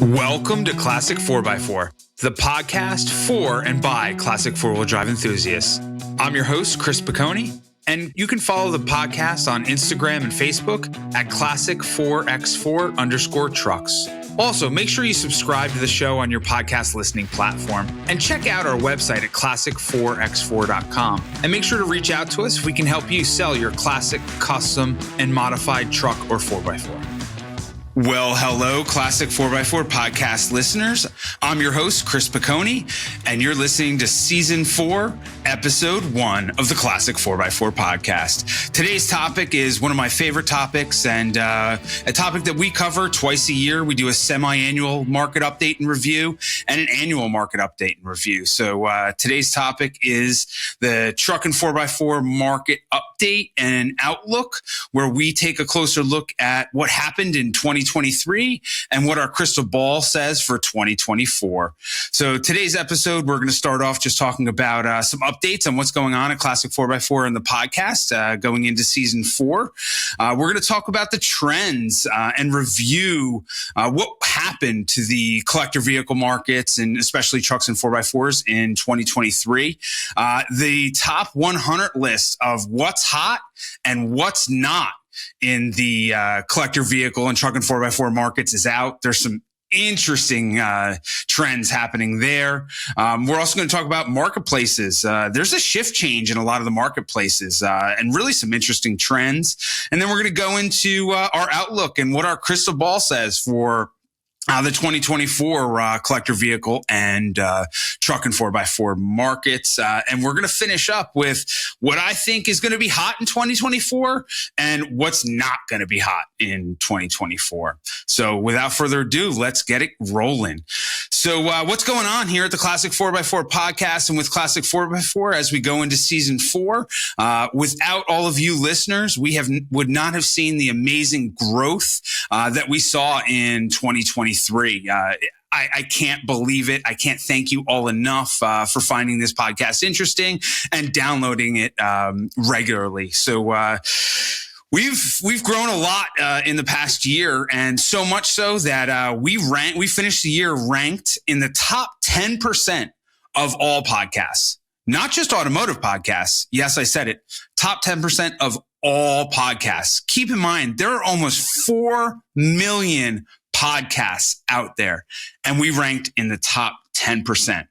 Welcome to Classic 4x4, the podcast for and by classic four-wheel drive enthusiasts. I'm your host, Chris Picconi, and you can follow the podcast on Instagram and Facebook at classic4x4_trucks. Also, make sure you subscribe to the show on your podcast listening platform and check out our website at classic4x4.com. And make sure to reach out to us if we can help you sell your classic, custom, and modified truck or 4x4. Well, hello, Classic 4x4 podcast listeners. I'm your host, Chris Picconi, and you're listening to Season 4, Episode 1 of the Classic 4x4 podcast. Today's topic is one of my favorite topics and a topic that we cover twice a year. We do a semi-annual market update and review and an annual market update and review. So today's topic is the truck and 4x4 market update and outlook, where we take a closer look at what happened in 2023 and what our crystal ball says for 2024. So today's episode, we're going to start off just talking about some updates on what's going on at Classic 4x4 in the podcast going into Season 4. We're going to talk about the trends and review what happened to the collector vehicle markets and especially trucks and 4x4s in 2023. The top 100 list of what's hot and what's not in the collector vehicle and truck and 4x4 markets is out. There's some interesting trends happening there. We're also going to talk about marketplaces. There's a shift change in a lot of the marketplaces and really some interesting trends. And then we're going to go into our outlook and what our crystal ball says for the 2024 collector vehicle and truck and 4x4 markets. And we're going to finish up with what I think is going to be hot in 2024 and what's not going to be hot in 2024. So without further ado, let's get it rolling. So what's going on here at the Classic 4x4 podcast and with Classic 4x4 as we go into Season 4? Without all of you listeners, we would not have seen the amazing growth that we saw in 2023. I can't believe it. I can't thank you all enough for finding this podcast interesting and downloading it regularly. So we've grown a lot in the past year, and so much so that we finished the year ranked in the top 10% of all podcasts, not just automotive podcasts. Yes, I said it. Top 10% of all podcasts. Keep in mind, there are almost 4 million podcasts out there, and we ranked in the top 10%.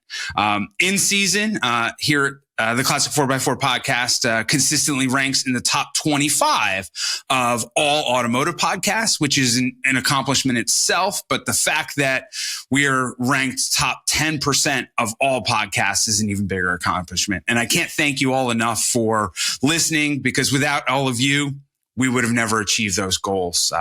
In season, here at the Classic 4x4 podcast consistently ranks in the top 25 of all automotive podcasts, which is an accomplishment itself. But the fact that we are ranked top 10% of all podcasts is an even bigger accomplishment. And I can't thank you all enough for listening, because without all of you, we would have never achieved those goals.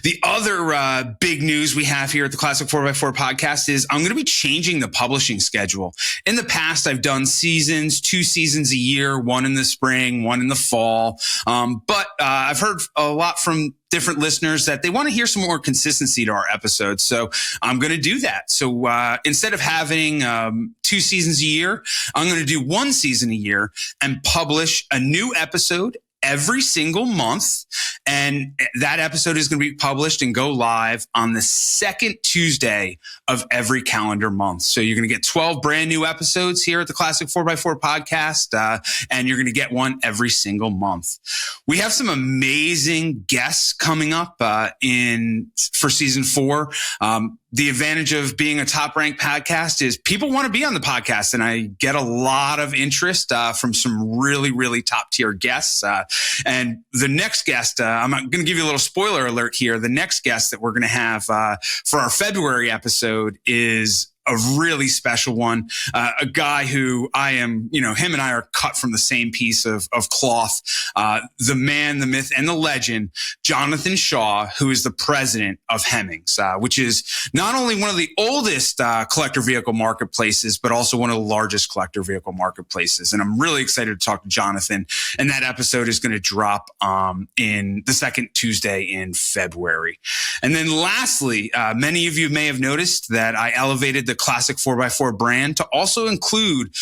The other big news we have here at the Classic 4x4 podcast is I'm going to be changing the publishing schedule. In the past, I've done seasons, 2 seasons a year, one in the spring, one in the fall. But I've heard a lot from different listeners that they want to hear some more consistency to our episodes. So I'm going to do that. So instead of having 2 seasons a year, I'm going to do 1 season a year and publish a new episode every single month. And that episode is going to be published and go live on the second Tuesday of every calendar month. So you're going to get 12 brand new episodes here at the Classic 4x4 podcast, and you're going to get one every single month. We have some amazing guests coming up for Season 4. The advantage of being a top-ranked podcast is people want to be on the podcast, and I get a lot of interest from some really, really top-tier guests. And the next guest, I'm going to give you a little spoiler alert here. The next guest that we're going to have for our February episode is a really special one, a guy who I am, him and I are cut from the same piece of cloth. The man, the myth, and the legend, Jonathan Shaw, who is the president of Hemmings, which is not only one of the oldest collector vehicle marketplaces, but also one of the largest collector vehicle marketplaces. And I'm really excited to talk to Jonathan. And that episode is going to drop in the second Tuesday in February. And then lastly, many of you may have noticed that I elevated the Classic 4x4 brand to also include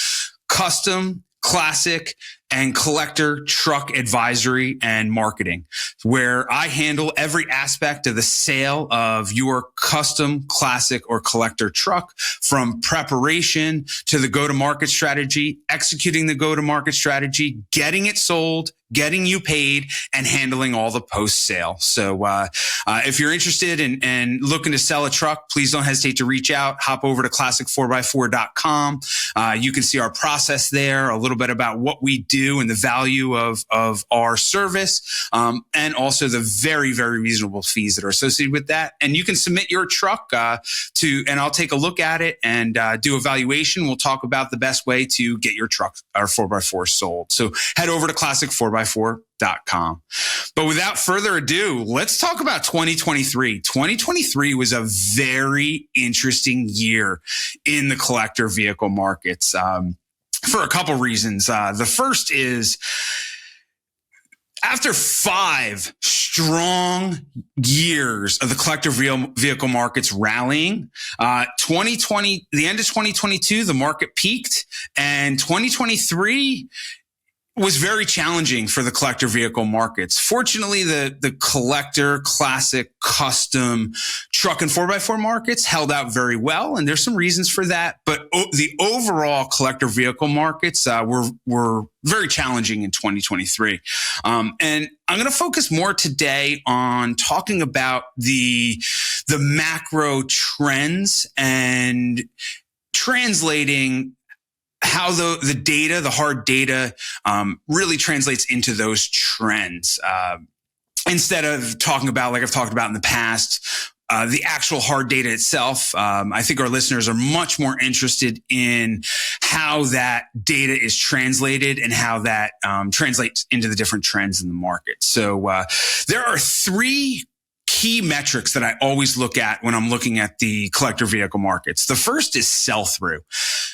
custom, classic, and collector truck advisory and marketing, where I handle every aspect of the sale of your custom, classic, or collector truck, from preparation to the go-to-market strategy, executing the go-to-market strategy, getting it sold, getting you paid, and handling all the post-sale. So if you're interested in looking to sell a truck, please don't hesitate to reach out. Hop over to classic4x4.com. You can see our process there, a little bit about what we do and the value of our service, and also the very, very reasonable fees that are associated with that. And you can submit your truck and I'll take a look at it and do a valuation. We'll talk about the best way to get your truck or 4x4 sold. So head over to classic4x4.com. But without further ado, let's talk about 2023. 2023 was a very interesting year in the collector vehicle markets for a couple reasons. The first is, after 5 strong years of the collector vehicle markets rallying, 2020, the end of 2022, the market peaked, and 2023 was very challenging for the collector vehicle markets. Fortunately, the collector, classic, custom truck and 4x4 markets held out very well, and there's some reasons for that. But the overall collector vehicle markets were very challenging in 2023. And I'm going to focus more today on talking about the macro trends and translating how the data, the hard data, really translates into those trends. Instead of talking about, like I've talked about in the past, the actual hard data itself, I think our listeners are much more interested in how that data is translated and how that translates into the different trends in the market. So there are 3 key metrics that I always look at when I'm looking at the collector vehicle markets. The first is sell-through.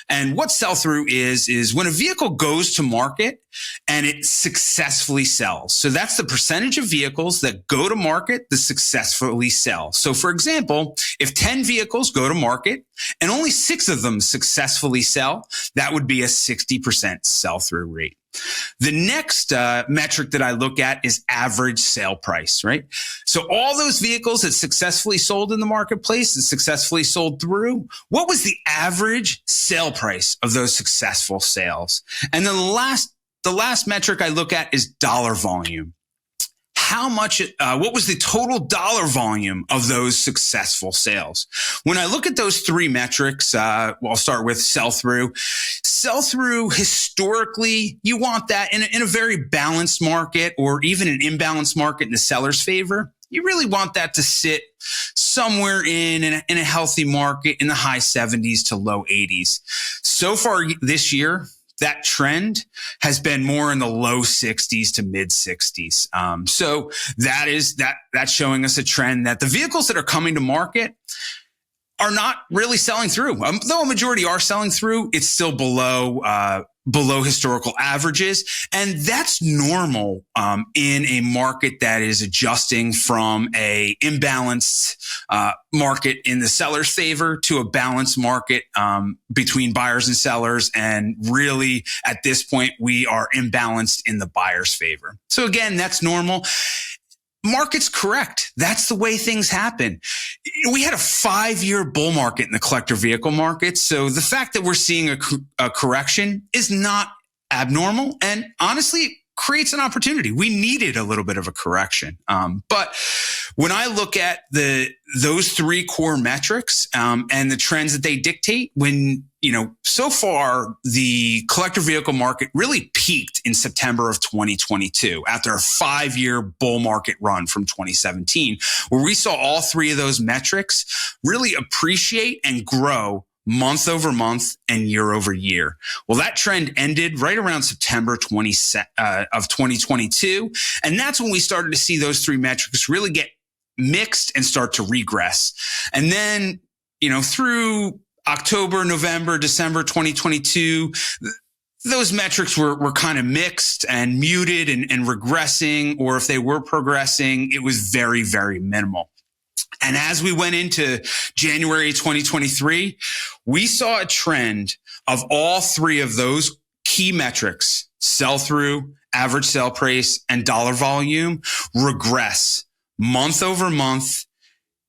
And what sell-through is when a vehicle goes to market and it successfully sells. So that's the percentage of vehicles that go to market that successfully sell. So for example, if 10 vehicles go to market and only 6 of them successfully sell, that would be a 60% sell-through rate. The next metric that I look at is average sale price, right? So all those vehicles that successfully sold in the marketplace and successfully sold through, what was the average sale price of those successful sales? And then the last metric I look at is dollar volume. How much, what was the total dollar volume of those successful sales? When I look at those 3 metrics, I'll start with sell-through. Sell-through, historically, you want that in a very balanced market, or even an imbalanced market in the seller's favor. You really want that to sit somewhere in a healthy market in the high 70s to low 80s. So far this year, that trend has been more in the low 60s to mid 60s. So that's showing us a trend that the vehicles that are coming to market are not really selling through. Though a majority are selling through, it's still below historical averages. And that's normal in a market that is adjusting from a imbalanced market in the seller's favor to a balanced market between buyers and sellers. And really, at this point, we are imbalanced in the buyer's favor. So again, that's normal. Market's correct. That's the way things happen. We had a 5-year bull market in the collector vehicle market. So the fact that we're seeing a correction is not abnormal, and honestly creates an opportunity. We needed a little bit of a correction. But when I look at those 3 core metrics and the trends that they dictate, so far the collector vehicle market really peaked in September of 2022 after a 5-year bull market run from 2017, where we saw all 3 of those metrics really appreciate and grow month over month and year over year. Well, that trend ended right around September of 2022. And that's when we started to see those 3 metrics really get mixed and start to regress. And then, through October, November, December 2022, those metrics were kind of mixed and muted and regressing, or if they were progressing, it was very, very minimal. And as we went into January 2023, we saw a trend of all 3 of those key metrics sell through, average sale price, and dollar volume regress month over month,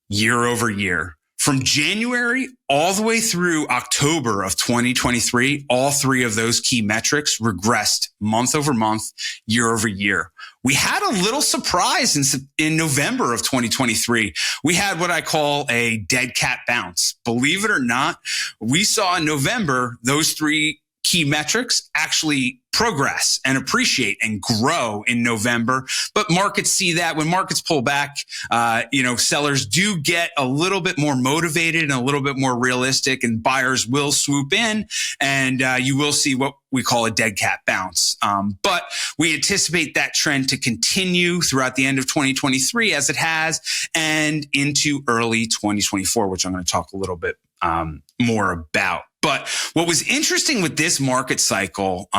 year over year. From January all the way through October of 2023, all three of those key metrics regressed month over month, year over year. We had a little surprise in November of 2023. We had what I call a dead cat bounce. Believe it or not, we saw in November those three key metrics actually progress and appreciate and grow in November. But markets see that when markets pull back, sellers do get a little bit more motivated and a little bit more realistic, and buyers will swoop in, and you will see what we call a dead cat bounce. But we anticipate that trend to continue throughout the end of 2023 as it has, and into early 2024, which I'm going to talk a little bit more about. But what was interesting with this market cycle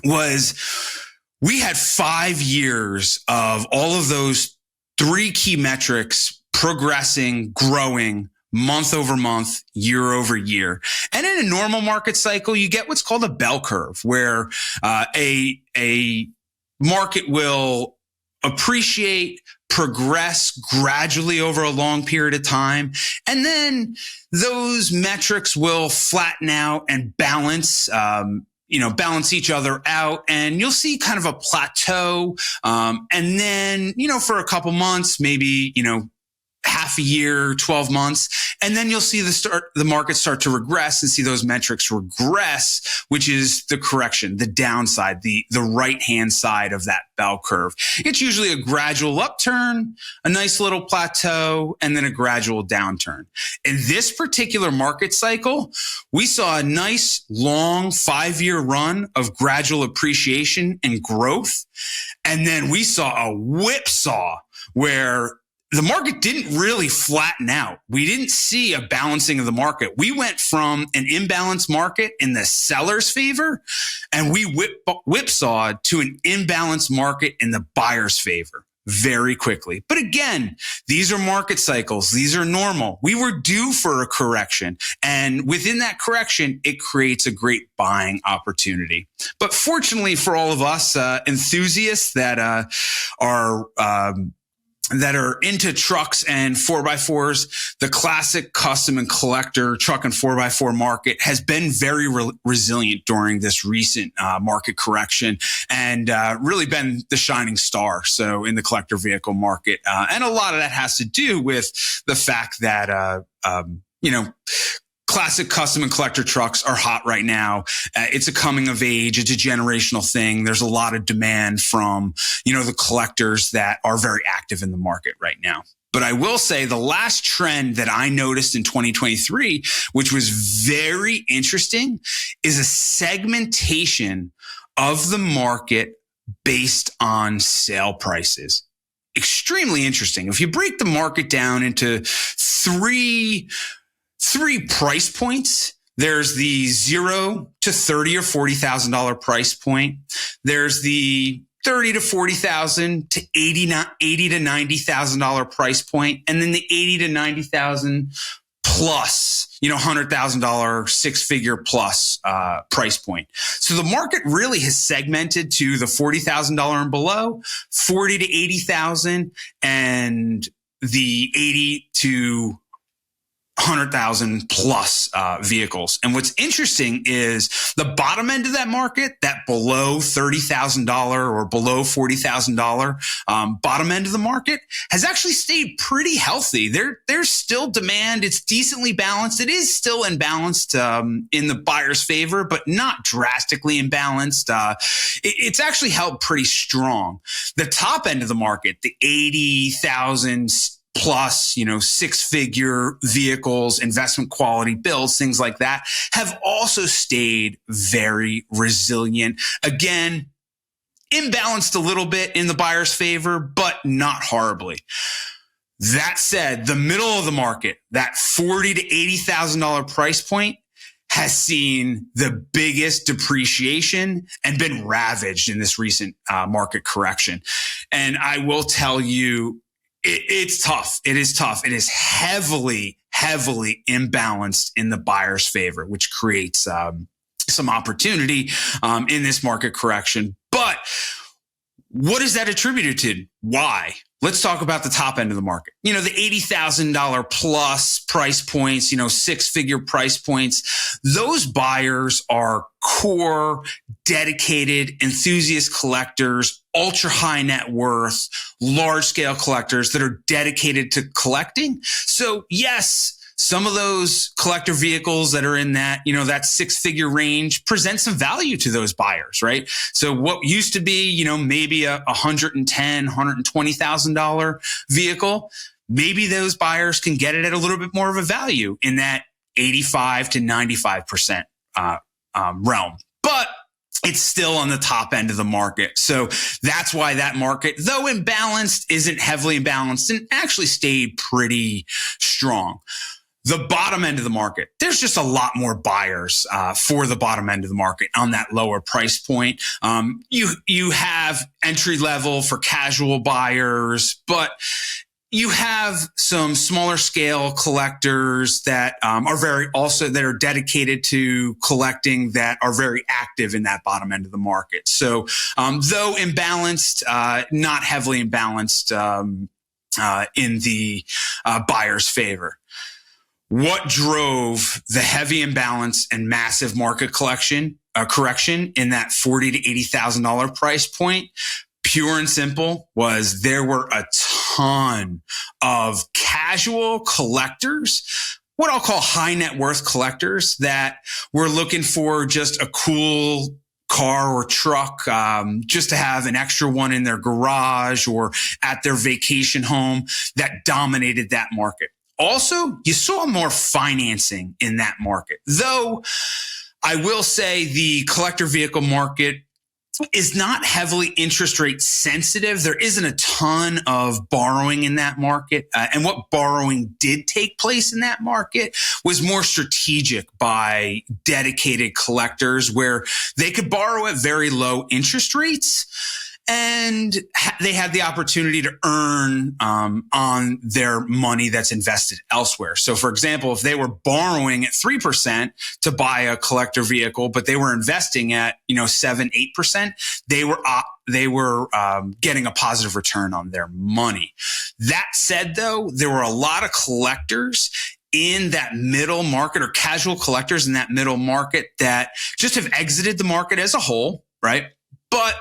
was we had 5 years of all of those three key metrics progressing, growing month over month, year over year. And in a normal market cycle, you get what's called a bell curve, where a market will appreciate, progress gradually over a long period of time. And then those metrics will flatten out and balance, balance each other out. And you'll see kind of a plateau. And then, for a couple months, maybe, half a year, 12 months. And then you'll see the market start to regress and see those metrics regress, which is the correction, the downside, the right-hand side of that bell curve. It's usually a gradual upturn, a nice little plateau, and then a gradual downturn. In this particular market cycle, we saw a nice long 5-year run of gradual appreciation and growth. And then we saw a whipsaw where the market didn't really flatten out. We didn't see a balancing of the market. We went from an imbalanced market in the seller's favor, and we whipsawed to an imbalanced market in the buyer's favor very quickly. But again, these are market cycles. These are normal. We were due for a correction. And within that correction, it creates a great buying opportunity. But fortunately for all of us enthusiasts that are into trucks and 4x4s, the classic custom and collector truck and 4x4 market has been very resilient during this recent market correction, and really been the shining star. So in the collector vehicle market, and a lot of that has to do with the fact that, classic custom and collector trucks are hot right now. It's a coming of age. It's a generational thing. There's a lot of demand from, the collectors that are very active in the market right now. But I will say the last trend that I noticed in 2023, which was very interesting, is a segmentation of the market based on sale prices. Extremely interesting. If you break the market down into three price points, there's the $0 to $30,000 or $40,000 price point. There's the $30,000 to $40,000 to $80,000 to $90,000 price point, and then the $80,000 to $90,000 plus, $100,000 six-figure plus price point. So the market really has segmented to the $40,000 and below, $40,000 to $80,000, and the $80,000 to $100,000 plus vehicles. And what's interesting is the bottom end of that market, that below $30,000 or below $40,000 bottom end of the market, has actually stayed pretty healthy. There's still demand. It's decently balanced. It is still imbalanced in the buyer's favor, but not drastically imbalanced. It's actually held pretty strong. The top end of the market, the 80,000 plus, six-figure vehicles, investment quality builds, things like that, have also stayed very resilient. Again, imbalanced a little bit in the buyer's favor, but not horribly. That said, the middle of the market, that $40,000 to $80,000 price point, has seen the biggest depreciation and been ravaged in this recent market correction. And I will tell you, it's tough. It is tough. It is heavily imbalanced in the buyer's favor, which creates some opportunity in this market correction. But what is that attributed to? Why? Let's talk about the top end of the market. The $80,000 plus price points, six-figure price points. Those buyers are core, dedicated, enthusiast collectors, ultra high net worth, large scale collectors that are dedicated to collecting. So yes, some of those collector vehicles that are in that, that six-figure range present some value to those buyers, right? So what used to be, maybe a $110,000, $120,000 vehicle, maybe those buyers can get it at a little bit more of a value in that 85 to 95% realm. But it's still on the top end of the market. So that's why that market, though imbalanced, isn't heavily imbalanced and actually stayed pretty strong. The bottom end of the market, there's just a lot more buyers for the bottom end of the market on that lower price point. You have entry level for casual buyers, but you have some smaller scale collectors that that are dedicated to collecting, that are very active in that bottom end of the market. So though imbalanced, not heavily imbalanced in the buyer's favor. What drove the heavy imbalance and massive market correction in that $40,000 to $80,000 price point? Pure and simple was there were a ton of casual collectors, what I'll call high net worth collectors, that were looking for just a cool car or truck, just to have an extra one in their garage or at their vacation home, that dominated that market. Also, you saw more financing in that market. Though I will say the collector vehicle market is not heavily interest rate sensitive. There isn't a ton of borrowing in that market. And what borrowing did take place in that market was more strategic by dedicated collectors, where they could borrow at very low interest rates. And they had the opportunity to earn on their money that's invested elsewhere. So, for example, if they were borrowing at 3% to buy a collector vehicle, but they were investing at 7, 8%, they were getting a positive return on their money. That said, though, there were a lot of collectors in that middle market, or casual collectors in that middle market, that just have exited the market as a whole, right? But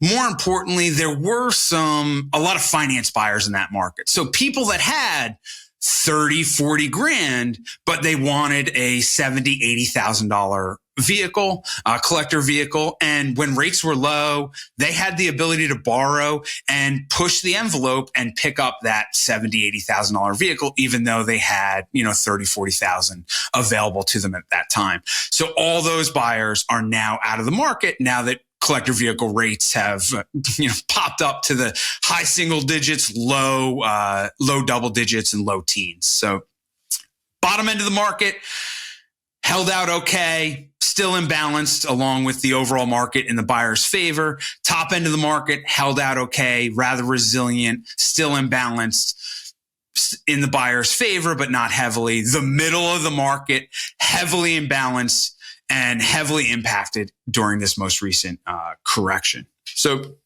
more importantly, there were a lot of finance buyers in that market. So people that had 30, 40 grand, but they wanted a $70,000, $80,000 vehicle, collector vehicle. And when rates were low, they had the ability to borrow and push the envelope and pick up that $70,000, $80,000 vehicle, even though they had, 30, 40,000 available to them at that time. So all those buyers are now out of the market now that collector vehicle rates have popped up to the high single digits, low double digits, and low teens. So bottom end of the market held out okay, still imbalanced along with the overall market in the buyer's favor. Top end of the market held out okay, rather resilient, still imbalanced in the buyer's favor, but not heavily. The middle of the market, heavily imbalanced and heavily impacted during this most recent correction. So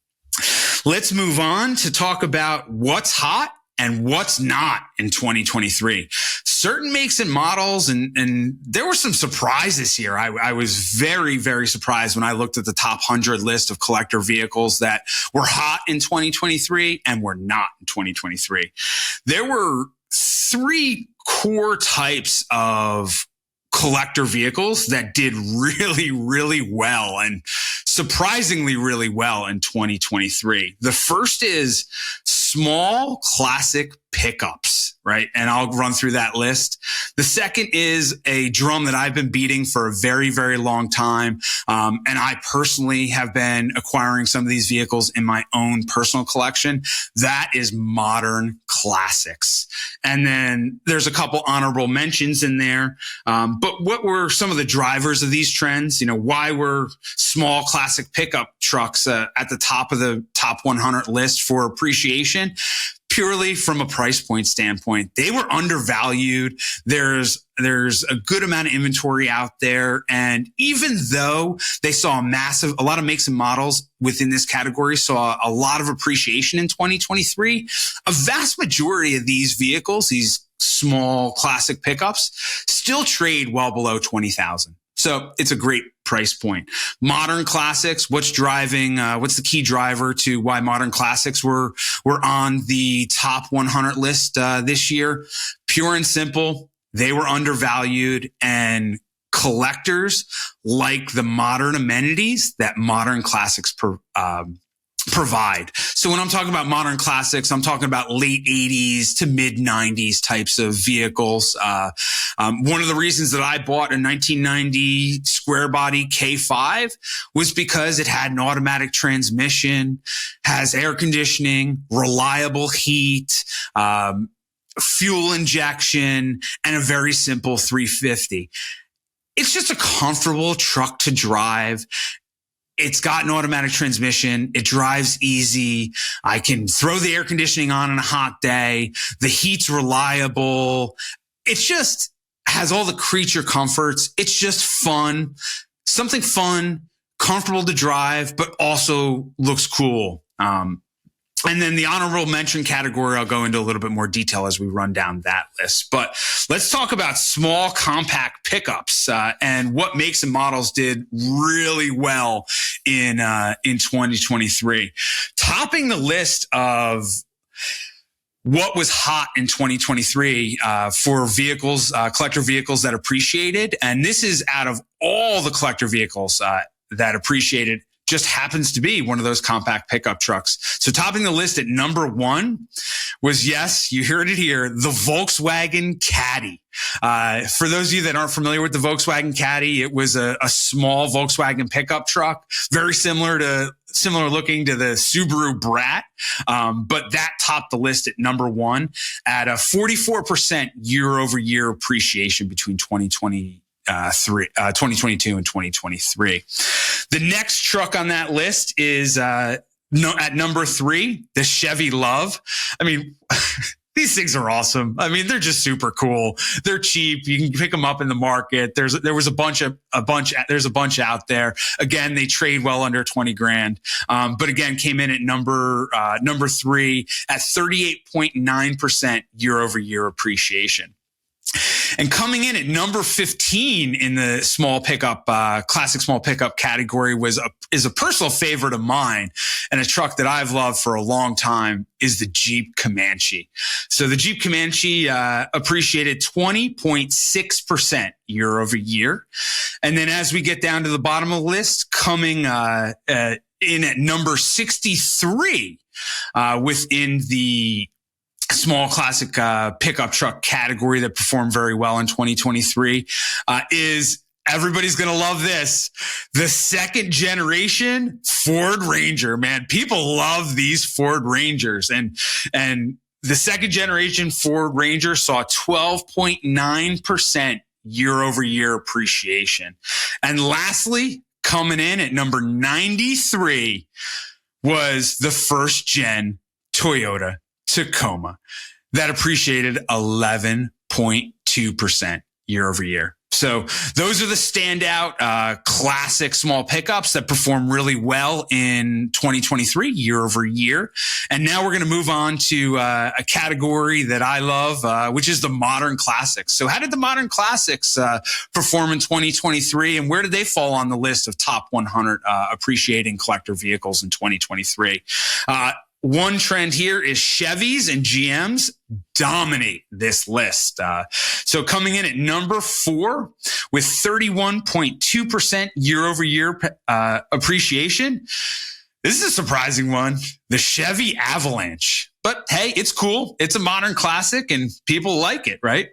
let's move on to talk about what's hot and what's not in 2023. Certain makes and models, and there were some surprises here. I was very, very surprised when I looked at the top 100 list of collector vehicles that were hot in 2023 and were not in 2023. There were three core types of collector vehicles that did really, really well, and surprisingly really well in 2023. The first is small classic pickups, right? And I'll run through that list. The second is a drum that I've been beating for a very, very long time. And I personally have been acquiring some of these vehicles in my own personal collection. That is modern classics. And then there's a couple honorable mentions in there. But what were some of the drivers of these trends? Why were small classic pickup trucks at the top of the top 100 list for appreciation? purely from a price point standpoint, they were undervalued. There's a good amount of inventory out there. And even though they saw a lot of makes and models within this category saw a lot of appreciation in 2023, a vast majority of these vehicles, these small classic pickups, still trade well below 20,000. So it's a great price point. Modern classics, what's the key driver to why modern classics were on the top 100 list this year? Pure and simple, they were undervalued, and collectors like the modern amenities that modern classics provide. So when I'm talking about modern classics, I'm talking about late 80s to mid 90s types of vehicles. One of the reasons that I bought a 1990 square body K5 was because it had an automatic transmission, has air conditioning, reliable heat, fuel injection, and a very simple 350. It's just a comfortable truck to drive. It's got an automatic transmission. It drives easy. I can throw the air conditioning on a hot day. The heat's reliable. It just has all the creature comforts. It's just fun, something fun, comfortable to drive, but also looks cool. And then the honorable mention category, I'll go into a little bit more detail as we run down that list. But let's talk about small compact pickups and what makes and models did really well in 2023. Topping the list of what was hot in 2023 for vehicles, collector vehicles that appreciated, and this is out of all the collector vehicles that appreciated, just happens to be one of those compact pickup trucks. So topping the list at number 1 was, yes, you heard it here, the Volkswagen Caddy. For those of you that aren't familiar with the Volkswagen Caddy, it was a small Volkswagen pickup truck, very similar looking to the Subaru Brat. But that topped the list at number 1 at a 44% year over year appreciation between 2022 and 2023. The next truck on that list is at number 3, the Chevy Love. I mean, these things are awesome. I mean, they're just super cool. They're cheap. You can pick them up in the market. There's a bunch out there. Again, they trade well under 20 grand. But again, came in at number 3 at 38.9% year over year appreciation. And coming in at number 15 in the small pickup, classic small pickup category is a personal favorite of mine, and a truck that I've loved for a long time is the Jeep Comanche. So the Jeep Comanche appreciated 20.6% year over year. And then as we get down to the bottom of the list, coming in at number 63 within the small classic pickup truck category that performed very well in 2023 is, everybody's going to love this, the second generation Ford Ranger. Man, people love these Ford Rangers, and the second generation Ford Ranger saw 12.9% year over year appreciation. And lastly, coming in at number 93 was the first gen Toyota Tacoma that appreciated 11.2% year over year. So those are the standout classic small pickups that perform really well in 2023 year over year. And now we're going to move on to a category that I love, which is the modern classics. So how did the modern classics perform in 2023, and where did they fall on the list of top 100 appreciating collector vehicles in 2023? One trend here is Chevys and GMs dominate this list. So coming in at number 4 with 31.2% year over year appreciation. This is a surprising one. The Chevy Avalanche. But hey, it's cool. It's a modern classic and people like it, right?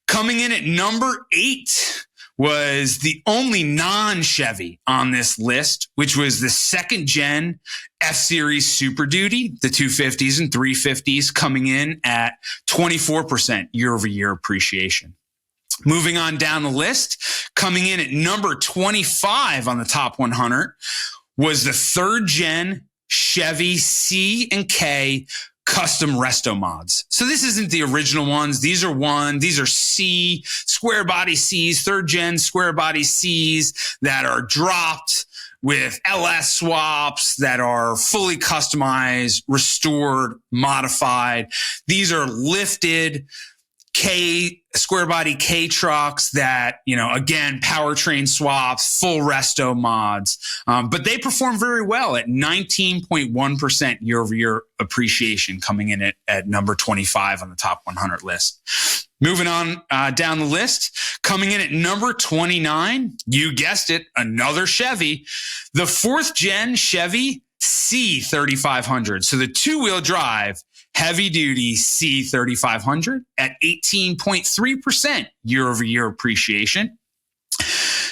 Coming in at number 8 was the only non-Chevy on this list, which was the second gen F-Series Super Duty, the 250s and 350s, coming in at 24% year over year appreciation. Moving on down the list, coming in at number 25 on the top 100 was the third gen Chevy C and K custom resto mods. So this isn't the original ones. These are C, square body Cs, third gen square body Cs that are dropped with LS swaps that are fully customized, restored, modified. These are lifted square body K trucks that, again, powertrain swaps, full resto mods. But they perform very well at 19.1% year over year appreciation, coming in at number 25 on the top 100 list. Moving on down the list, coming in at number 29, you guessed it, another Chevy, the fourth gen Chevy C3500. So the two-wheel drive heavy duty C3500 at 18.3% year over year appreciation.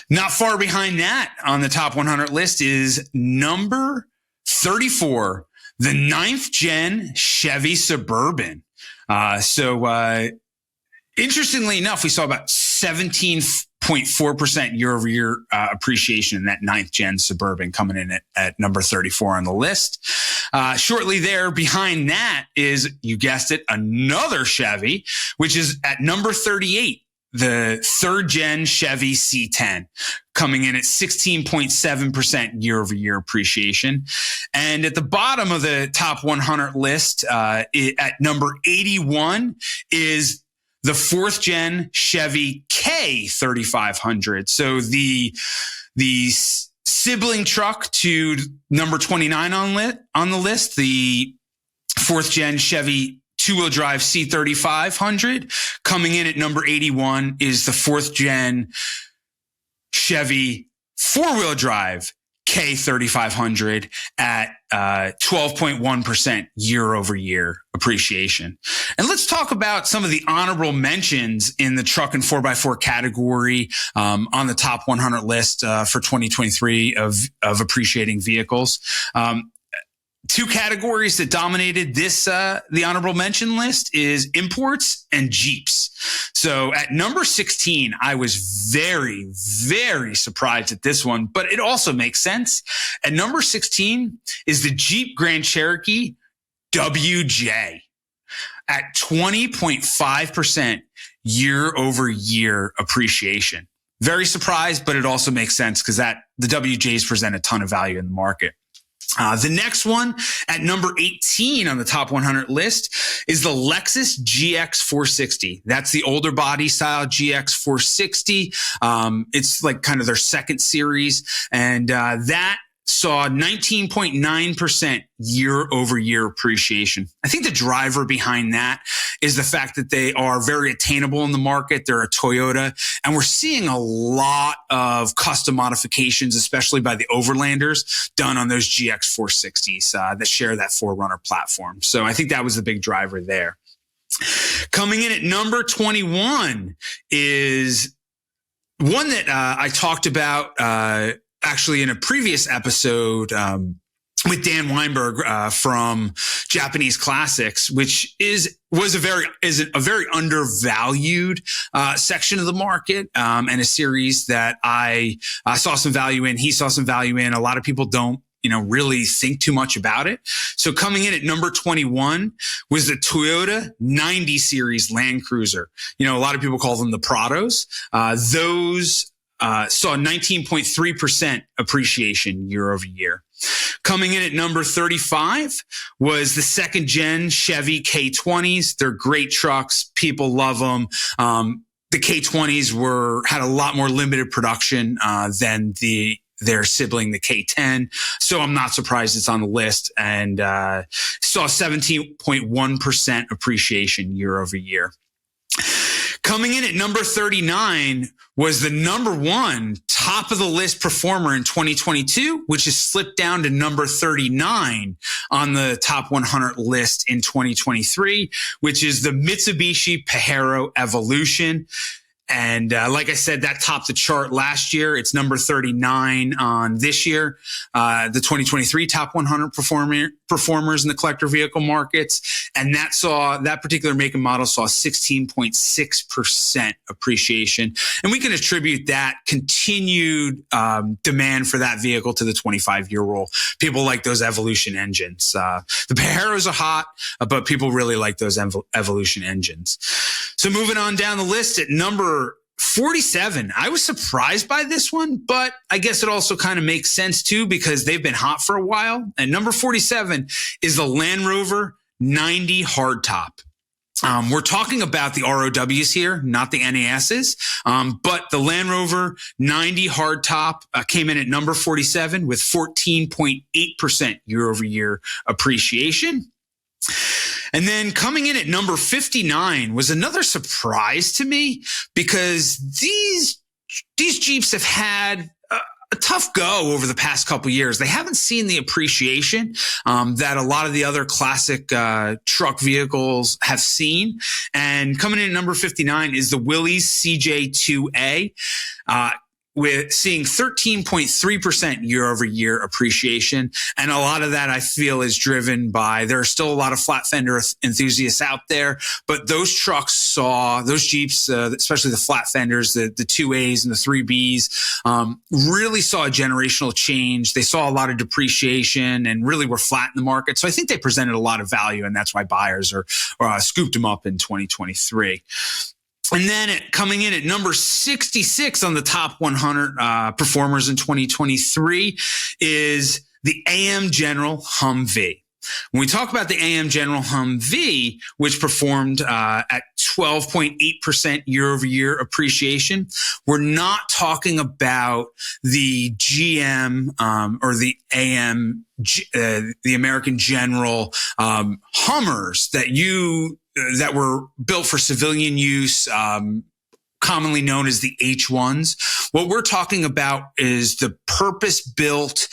Not far behind that on the top 100 list is number 34, the ninth gen Chevy Suburban. Interestingly enough, we saw about 17.4% year over year appreciation in that ninth gen Suburban, coming in at number 34 on the list. Shortly there behind that is, you guessed it, another Chevy, which is at number 38, the third gen Chevy C10, coming in at 16.7% year over year appreciation. And at the bottom of the top 100 list, at number 81 is the fourth gen Chevy K3500. So the sibling truck to number 29 on the list, the fourth gen Chevy two-wheel drive C3500, coming in at number 81 is the fourth gen Chevy four-wheel drive K3500 at 12.1% year over year appreciation. And let's talk about some of the honorable mentions in the truck and 4x4 category on the top 100 list for 2023 of appreciating vehicles. Two categories that dominated this, the honorable mention list, is imports and Jeeps. So at number 16, I was very, very surprised at this one, but it also makes sense. At number 16 is the Jeep Grand Cherokee WJ at 20.5% year over year appreciation. Very surprised, but it also makes sense because the WJs present a ton of value in the market. The next one at number 18 on the top 100 list is the Lexus GX 460. That's the older body style GX 460. It's like kind of their second series. And that saw 19.9% year over year appreciation. I think the driver behind that is the fact that they are very attainable in the market. They're a Toyota, and we're seeing a lot of custom modifications, especially by the overlanders, done on those GX 460s that share that 4Runner platform. So I think that was the big driver there. Coming in at number 21 is one that I talked about actually in a previous episode with Dan Weinberg from Japanese Classics, which is a very undervalued section of the market, and a series that I saw some value in. He saw some value in. A lot of people don't really think too much about it. So coming in at number 21 was the Toyota 90 series Land Cruiser. A lot of people call them the Prados. Those saw 19.3% appreciation year over year. Coming in at number 35 was the second gen Chevy K20s. They're great trucks. People love them. The K20s had a lot more limited production than their sibling, the K10. So I'm not surprised it's on the list, and saw 17.1% appreciation year over year. Coming in at number 39 was the number one top of the list performer in 2022, which has slipped down to number 39 on the top 100 list in 2023, which is the Mitsubishi Pajero Evolution. And like I said, that topped the chart last year. It's number 39 on this year, the 2023 top 100 performers in the collector vehicle markets. And that particular make and model saw 16.6% appreciation. And we can attribute that continued demand for that vehicle to the 25-year rule. People like those Evolution engines. The Pajeros are hot, but people really like those Evolution engines. So moving on down the list at number 47. I was surprised by this one, but I guess it also kind of makes sense too because they've been hot for a while. And number 47 is the Land Rover 90 hardtop. We're talking about the ROWs here, not the NASs. But the Land Rover 90 hardtop came in at number 47 with 14.8% year-over-year appreciation. And then coming in at number 59 was another surprise to me because these Jeeps have had a tough go over the past couple years. They haven't seen the appreciation that a lot of the other classic truck vehicles have seen. And coming in at number 59 is the Willys CJ2A. With seeing 13.3% year-over-year appreciation. And a lot of that I feel is driven by, there are still a lot of flat fender enthusiasts out there, but those Jeeps, especially the flat fenders, the 2As and the 3Bs, really saw a generational change. They saw a lot of depreciation and really were flat in the market. So I think they presented a lot of value, and that's why buyers are scooped them up in 2023. And then coming in at number 66 on the top 100 performers in 2023 is the AM General Humvee. When we talk about the AM General Humvee, which performed at 12.8% year-over-year appreciation, we're not talking about the GM or the AM, the American General Hummers that were built for civilian use, commonly known as the H1s. What we're talking about is the purpose-built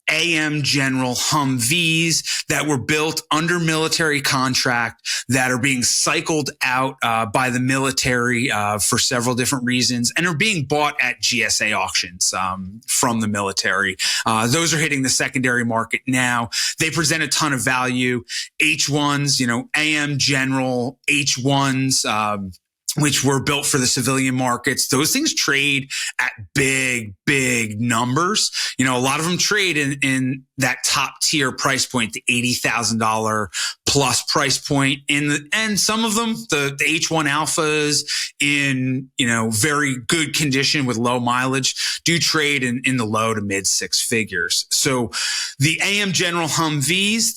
AM General Humvees that were built under military contract that are being cycled out by the military for several different reasons and are being bought at GSA auctions from the military. Those are hitting the secondary market now. They present a ton of value. H1s, AM General H1s, which were built for the civilian markets. Those things trade at big, big numbers. A lot of them trade in that top tier price point, the $80,000 plus price point. And some of them, the H1 Alphas in, very good condition with low mileage do trade in the low to mid six figures. So the AM General Humvees,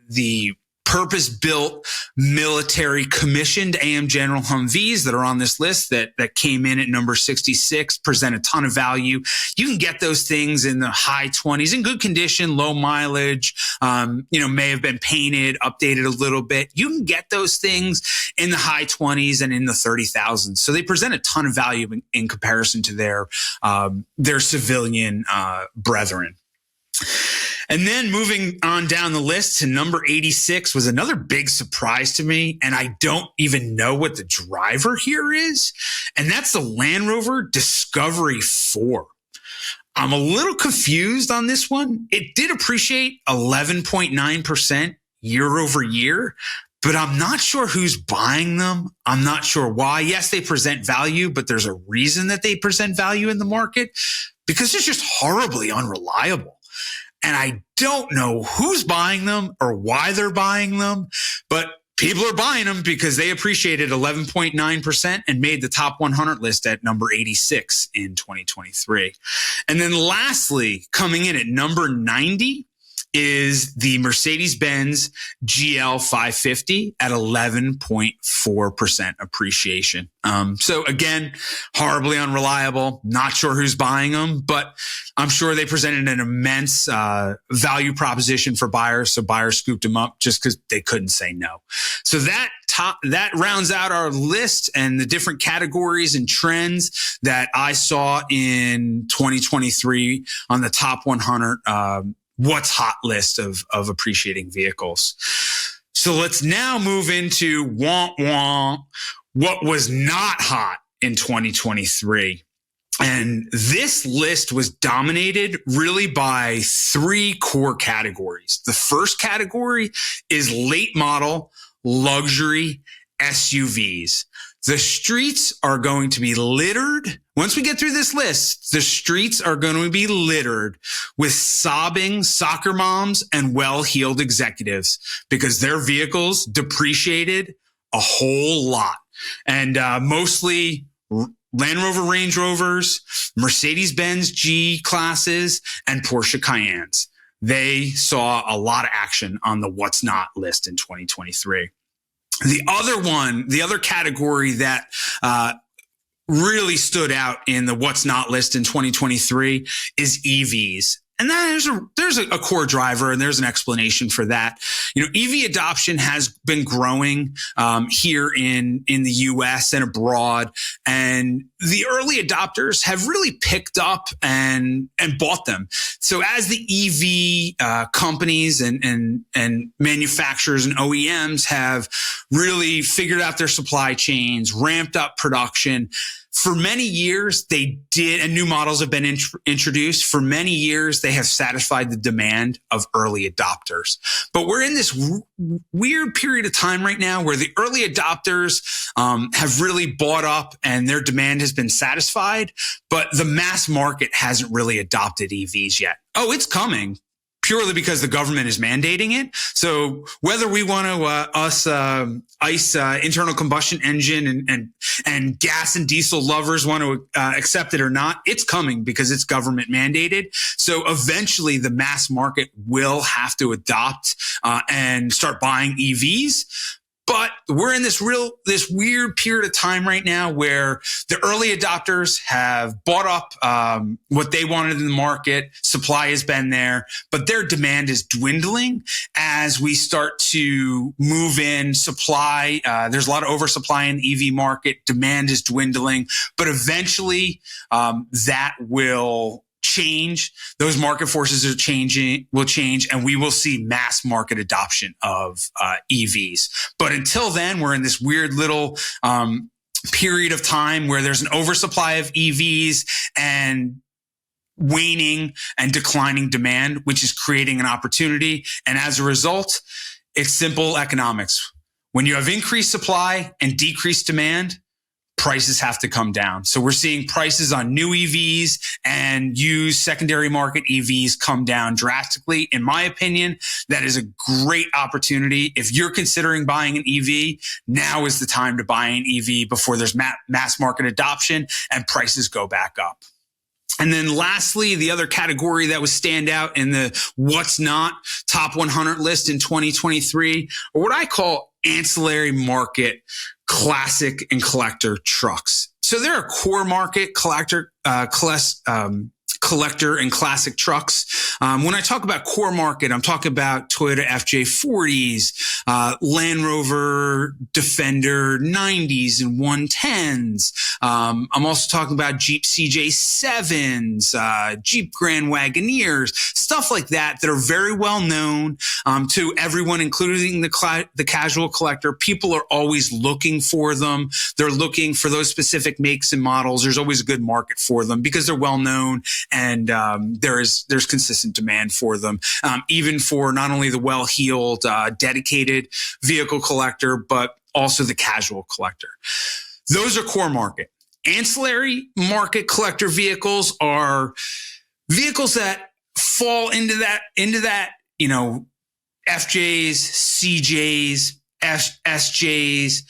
the purpose-built military commissioned AM General Humvees that are on this list that came in at number 66 present a ton of value. You can get those things in the high 20s in good condition, low mileage, may have been painted, updated a little bit. You can get those things in the high 20s and in the 30,000s. So they present a ton of value in comparison to their civilian brethren. And then moving on down the list to number 86 was another big surprise to me. And I don't even know what the driver here is. And that's the Land Rover Discovery 4. I'm a little confused on this one. It did appreciate 11.9% year over year, but I'm not sure who's buying them. I'm not sure why. Yes, they present value, but there's a reason that they present value in the market because it's just horribly unreliable. And I don't know who's buying them or why they're buying them, but people are buying them because they appreciated 11.9% and made the top 100 list at number 86 in 2023. And then lastly, coming in at number 90 is the Mercedes-Benz GL 550 at 11.4% appreciation. So again, horribly unreliable. Not sure who's buying them, but I'm sure they presented an immense value proposition for buyers. So buyers scooped them up just because they couldn't say no. So that rounds out our list and the different categories and trends that I saw in 2023 on the top 100 what's hot list of appreciating vehicles. So let's now move into what was not hot in 2023. And this list was dominated really by three core categories. The first category is late model luxury SUVs. The streets are going to be littered. Once we get through this list, the streets are going to be littered with sobbing soccer moms and well-heeled executives because their vehicles depreciated a whole lot. And mostly Land Rover Range Rovers, Mercedes-Benz G classes, and Porsche Cayennes. They saw a lot of action on the what's not list in 2023. The other category that really stood out in the what's not list in 2023 is EVs. And there's a core driver, and there's an explanation for that. EV adoption has been growing here in the U.S. and abroad, and the early adopters have really picked up and bought them. So as the EV companies and manufacturers and OEMs have really figured out their supply chains, ramped up production. For many years, they did, and new models have been introduced. For many years, they have satisfied the demand of early adopters. But we're in this weird period of time right now where the early adopters have really bought up and their demand has been satisfied, but the mass market hasn't really adopted EVs yet. Oh, it's coming. Purely because the government is mandating it. So whether we want to, ICE internal combustion engine and gas and diesel lovers want to accept it or not, it's coming because it's government mandated. So eventually the mass market will have to adopt and start buying EVs. But we're in this weird period of time right now where the early adopters have bought up what they wanted in the market. Supply has been there, but their demand is dwindling as we start to move in supply. There's a lot of oversupply in the EV market. Demand is dwindling, but eventually that will change. Those market forces will change, and we will see mass market adoption of EVs. But until then, we're in this weird little period of time where there's an oversupply of EVs and waning and declining demand, which is creating an opportunity. And as a result, it's simple economics. When you have increased supply and decreased demand, prices have to come down. So we're seeing prices on new EVs and used secondary market EVs come down drastically. In my opinion, that is a great opportunity. If you're considering buying an EV, now is the time to buy an EV before there's mass market adoption and prices go back up. And then lastly, the other category that was stand out in the what's not top 100 list in 2023 are what I call ancillary market classic and collector trucks. So they're a core market collector and classic trucks. When I talk about core market, I'm talking about Toyota FJ40s, Land Rover Defender 90s and 110s. I'm also talking about Jeep CJ7s, Jeep Grand Wagoneers, stuff like that are very well known to everyone, including the casual collector. People are always looking for them. They're looking for those specific makes and models. There's always a good market for them because they're well known. And there's consistent demand for them, even for not only the well-heeled, dedicated vehicle collector, but also the casual collector. Those are core market. Ancillary market collector vehicles are vehicles that fall into that, FJs, CJs, SJs,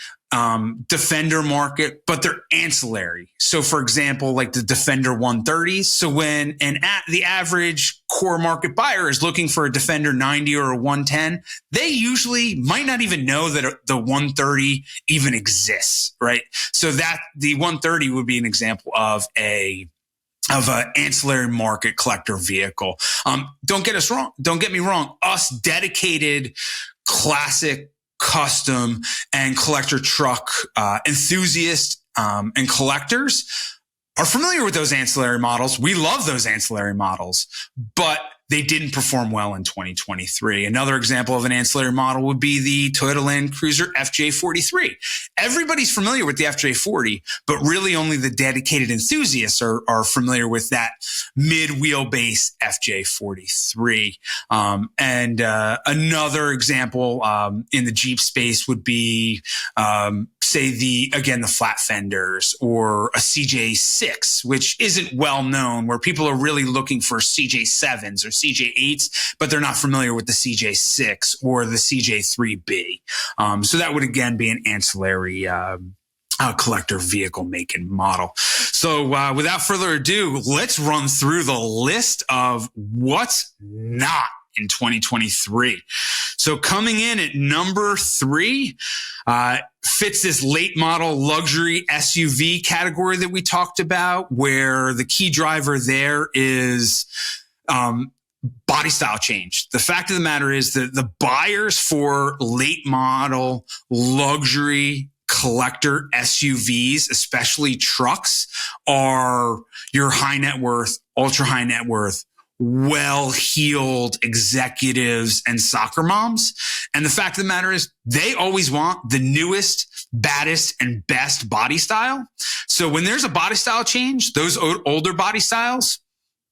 Defender market, but they're ancillary. So for example, like the Defender 130s. So when the average core market buyer is looking for a Defender 90 or a 110, they usually might not even know that the 130 even exists, right? So that the 130 would be an example of an ancillary market collector vehicle. Don't get me wrong. Us dedicated classic, custom and collector truck enthusiasts and collectors are familiar with those ancillary models. We love those ancillary models, but they didn't perform well in 2023. Another example of an ancillary model would be the Toyota Land Cruiser FJ43. Everybody's familiar with the FJ40, but really only the dedicated enthusiasts are familiar with that mid-wheelbase FJ43. And another example in the Jeep space would be, say the flat fenders, or a CJ6, which isn't well known, where people are really looking for CJ7s or CJ8s, but they're not familiar with the CJ6 or the CJ3B. So that would again be an ancillary collector vehicle make and model. So without further ado, let's run through the list of what's not in 2023. So coming in at number 3, fits this late model luxury SUV category that we talked about, where the key driver there is body style change. The fact of the matter is that the buyers for late model luxury collector SUVs, especially trucks, are your high net worth, ultra high net worth, well-heeled executives and soccer moms. And the fact of the matter is they always want the newest, baddest, and best body style. So when there's a body style change, those older body styles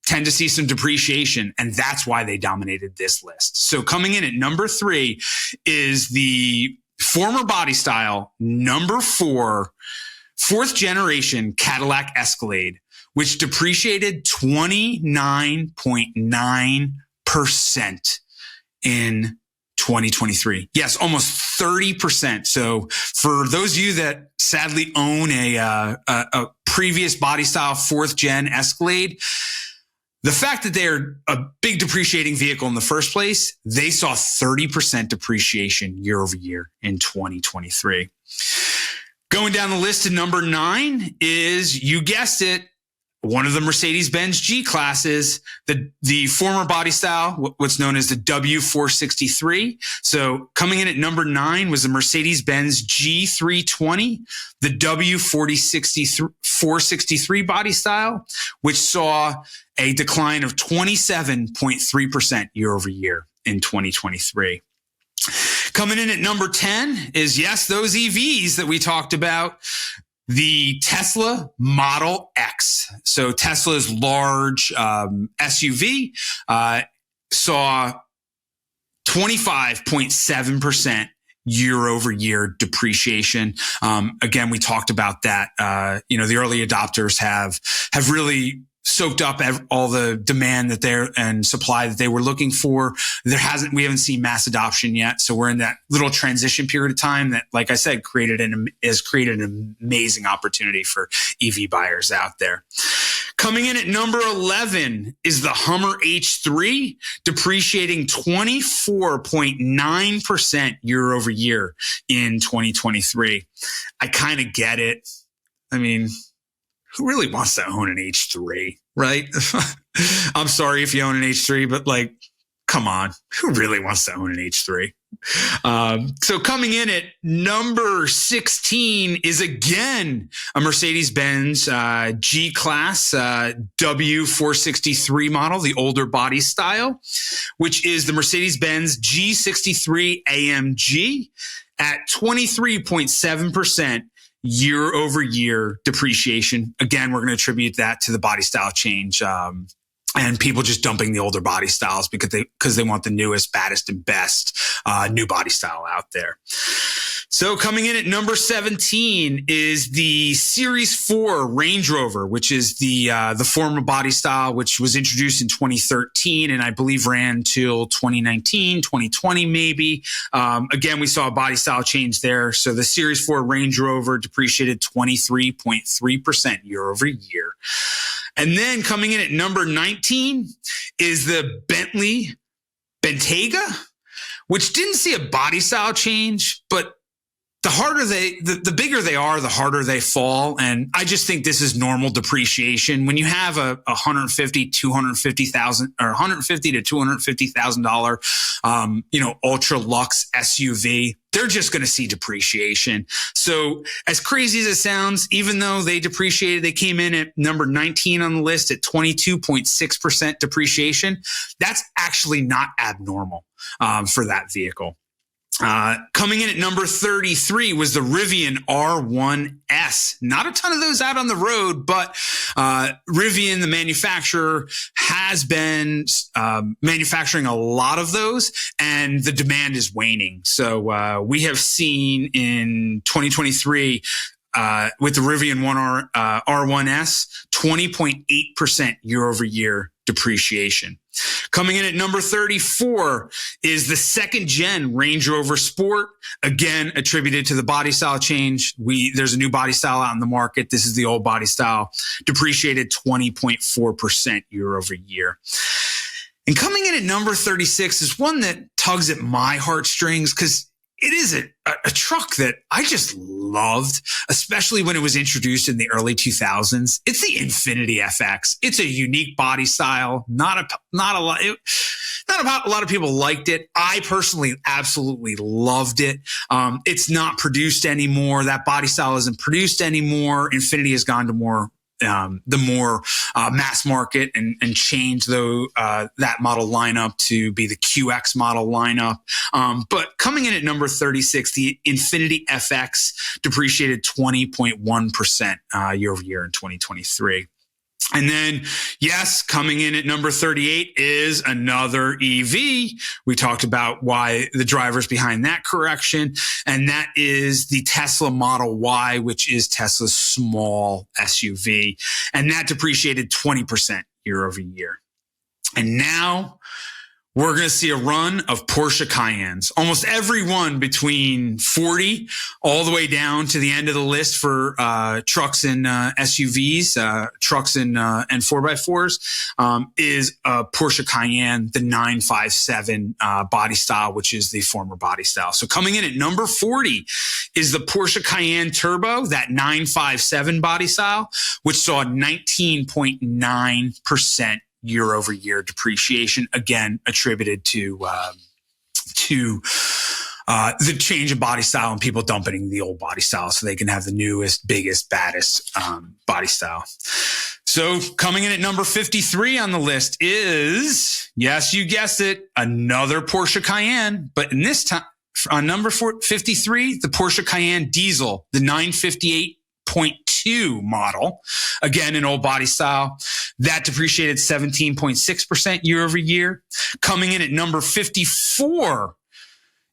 tend to see some depreciation, and that's why they dominated this list. So coming in at number 3 is the former body style, number 4, 4th generation Cadillac Escalade, which depreciated 29.9% in 2023. Yes, almost 30%. So for those of you that sadly own a previous body style 4th gen Escalade, the fact that they're a big depreciating vehicle in the first place, they saw 30% depreciation year over year in 2023. Going down the list to number 9 is, you guessed it, one of the Mercedes-Benz G-classes, the former body style, what's known as the W463. So coming in at number 9 was the Mercedes-Benz G320, the W463 body style, which saw a decline of 27.3% year over year in 2023. Coming in at number 10 is, yes, those EVs that we talked about, the Tesla Model X. So Tesla's large SUV saw 25.7% year over year depreciation. Again, we talked about that. The early adopters have really soaked up all the demand and supply that they were looking for. We haven't seen mass adoption yet. So we're in that little transition period of time that, like I said, has created an amazing opportunity for EV buyers out there. Coming in at number 11 is the Hummer H3, depreciating 24.9% year over year in 2023. I kind of get it. I mean, who really wants to own an H3, right? I'm sorry if you own an H3, but come on, who really wants to own an H3? So coming in at number 16 is again a Mercedes-Benz G-Class W463 model, the older body style, which is the Mercedes-Benz G63 AMG at 23.7% year over year depreciation. Again, we're going to attribute that to the body style change, and people just dumping the older body styles because they want the newest, baddest, and best new body style out there. So coming in at number 17 is the Series 4 Range Rover, which is the former body style, which was introduced in 2013 and I believe ran till 2019, 2020 maybe. Again, we saw a body style change there. So the Series 4 Range Rover depreciated 23.3% year over year. And then coming in at number 19 is the Bentley Bentayga, which didn't see a body style change, but the harder the bigger they are, the harder they fall. And I just think this is normal depreciation. When you have a $150,000 to $250,000, ultra luxe SUV, they're just going to see depreciation. So as crazy as it sounds, even though they depreciated, they came in at number 19 on the list at 22.6% depreciation. That's actually not abnormal for that vehicle. Coming in at number 33 was the Rivian R1S. Not a ton of those out on the road, but Rivian, the manufacturer, has been manufacturing a lot of those, and the demand is waning. So we have seen in 2023 with the Rivian R1S, 20.8% year over year depreciation. Coming in at number 34 is the second gen Range Rover Sport, again attributed to the body style change. There's a new body style out in the market. This is the old body style, depreciated 20.4% year over year. And coming in at number 36 is one that tugs at my heartstrings because it is a truck that I just loved, especially when it was introduced in the early 2000s. It's the Infiniti FX. It's a unique body style. Not a lot of people liked it. I personally absolutely loved it. It's not produced anymore. That body style isn't produced anymore. Infiniti has gone to the more mass market and change that model lineup to be the QX model lineup. But coming in at number 36, the Infiniti FX depreciated 20.1% year over year in 2023. And then, yes, coming in at number 38 is another EV. We talked about why the drivers behind that correction, and that is the Tesla Model Y, which is Tesla's small SUV, and that depreciated 20% year over year. And now we're going to see a run of Porsche Cayennes. Almost every one between 40 all the way down to the end of the list for trucks and SUVs, trucks and 4x4s, is a Porsche Cayenne, the 957 body style, which is the former body style. So coming in at number 40 is the Porsche Cayenne Turbo, that 957 body style, which saw 19.9% year over year depreciation, again attributed to the change in body style and people dumping the old body style so they can have the newest, biggest, baddest body style. So coming in at number 53 on the list is, yes, you guessed it, another Porsche Cayenne, but in this time on number 53, the Porsche Cayenne Diesel, the 958.2 model, again, an old body style, that depreciated 17.6% year over year. Coming in at number 54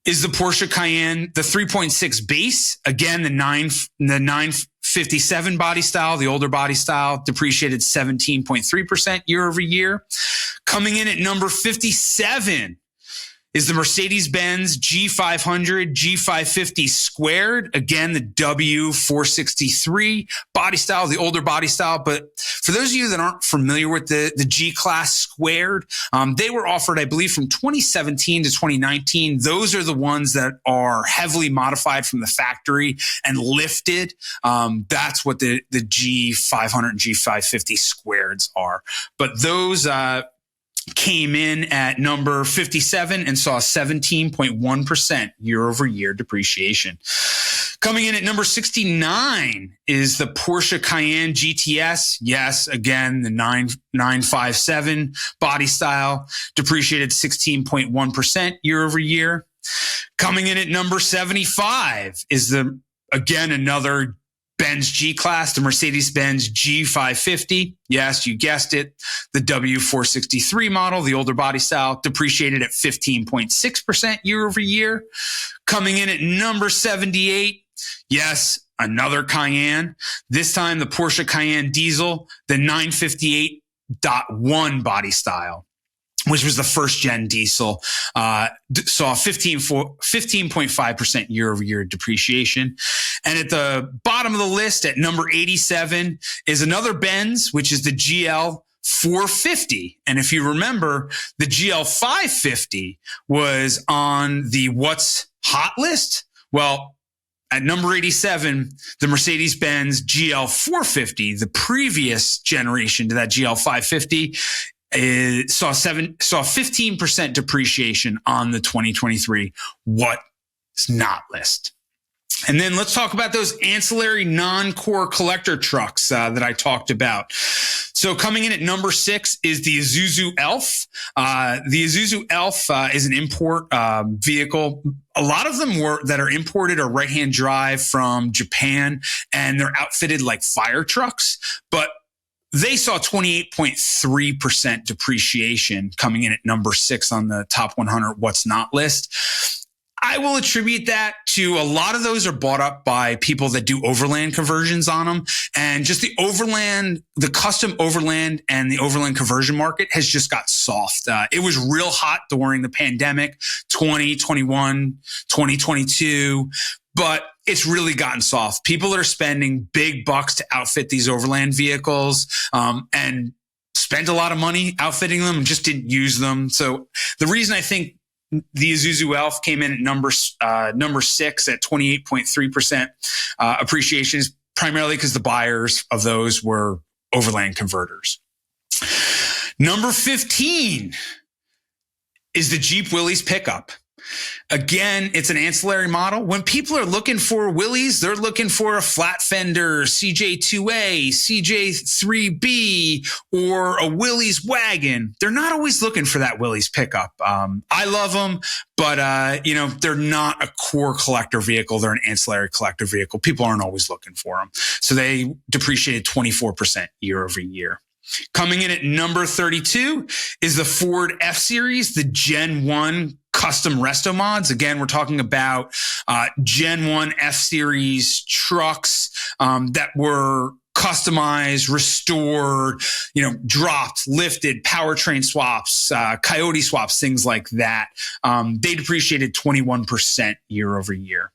is the Porsche Cayenne, the 3.6 base, again, the 957 body style, the older body style, depreciated 17.3% year over year. Coming in at number 57 is the Mercedes-Benz G500, G550 squared. Again, the W463 body style, the older body style. But for those of you that aren't familiar with the G-Class squared, they were offered, I believe, from 2017 to 2019. Those are the ones that are heavily modified from the factory and lifted. That's what the G500 and G550 squareds are. But those came in at number 57 and saw 17.1% year over year depreciation. Coming in at number 69 is the Porsche Cayenne GTS. Yes, again, the 957 body style, depreciated 16.1% year over year. Coming in at number 75 is again, another Benz G-Class, the Mercedes-Benz G550. Yes, you guessed it. The W463 model, the older body style, depreciated at 15.6% year over year. Coming in at number 78, yes, another Cayenne. This time the Porsche Cayenne Diesel, the 958.1 body style, which was the first gen diesel, saw 15.5% year over year depreciation. And at the bottom of the list at number 87 is another Benz, which is the GL 450. And if you remember, the GL 550 was on the What's Hot list. Well, At number 87, the Mercedes-Benz GL 450, the previous generation to that GL 550, saw 15% depreciation on the 2023 what's not list. And then let's talk about those ancillary non-core collector trucks that I talked about. So coming in at number 6 is the Isuzu Elf. The Isuzu Elf is an import vehicle. A lot of them that are imported are right-hand drive from Japan, and they're outfitted like fire trucks. But they saw 28.3% depreciation coming in at number 6 on the top 100 what's not list. I will attribute that to a lot of those are bought up by people that do overland conversions on them. And just the custom overland and the overland conversion market has just got soft. It was real hot during the pandemic, 2021, 2022, but it's really gotten soft. People are spending big bucks to outfit these overland vehicles, and spent a lot of money outfitting them and just didn't use them. So the reason I think the Isuzu Elf came in at number 6 at 28.3% appreciation is primarily because the buyers of those were overland converters. Number 15 is the Jeep Willys pickup. Again, it's an ancillary model. When people are looking for Willys, they're looking for a flat fender CJ2A, CJ3B, or a Willys wagon. They're not always looking for that Willys pickup. I love them, but they're not a core collector vehicle. They're an ancillary collector vehicle. People aren't always looking for them. So they depreciated 24% year over year. Coming in at number 32 is the Ford F-Series, the Gen 1 custom resto mods. Again, we're talking about Gen 1 F-Series trucks that were customized, restored, dropped, lifted, powertrain swaps, coyote swaps, things like that. They depreciated 21% year over year.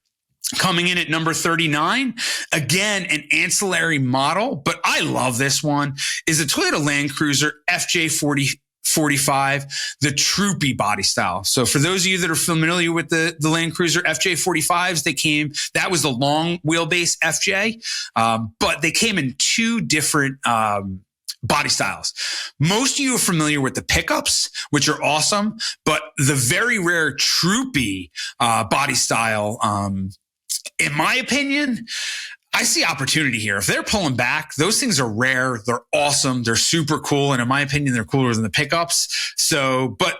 Coming in at number 39, again, an ancillary model, but I love this one, is a Toyota Land Cruiser FJ45, the Troopy body style. So for those of you that are familiar with the Land Cruiser FJ45s, that was the long wheelbase FJ, but they came in 2 different body styles. Most of you are familiar with the pickups, which are awesome, but the very rare Troopy body style, in my opinion, I see opportunity here. If they're pulling back, those things are rare. They're awesome. They're super cool. And in my opinion, they're cooler than the pickups. But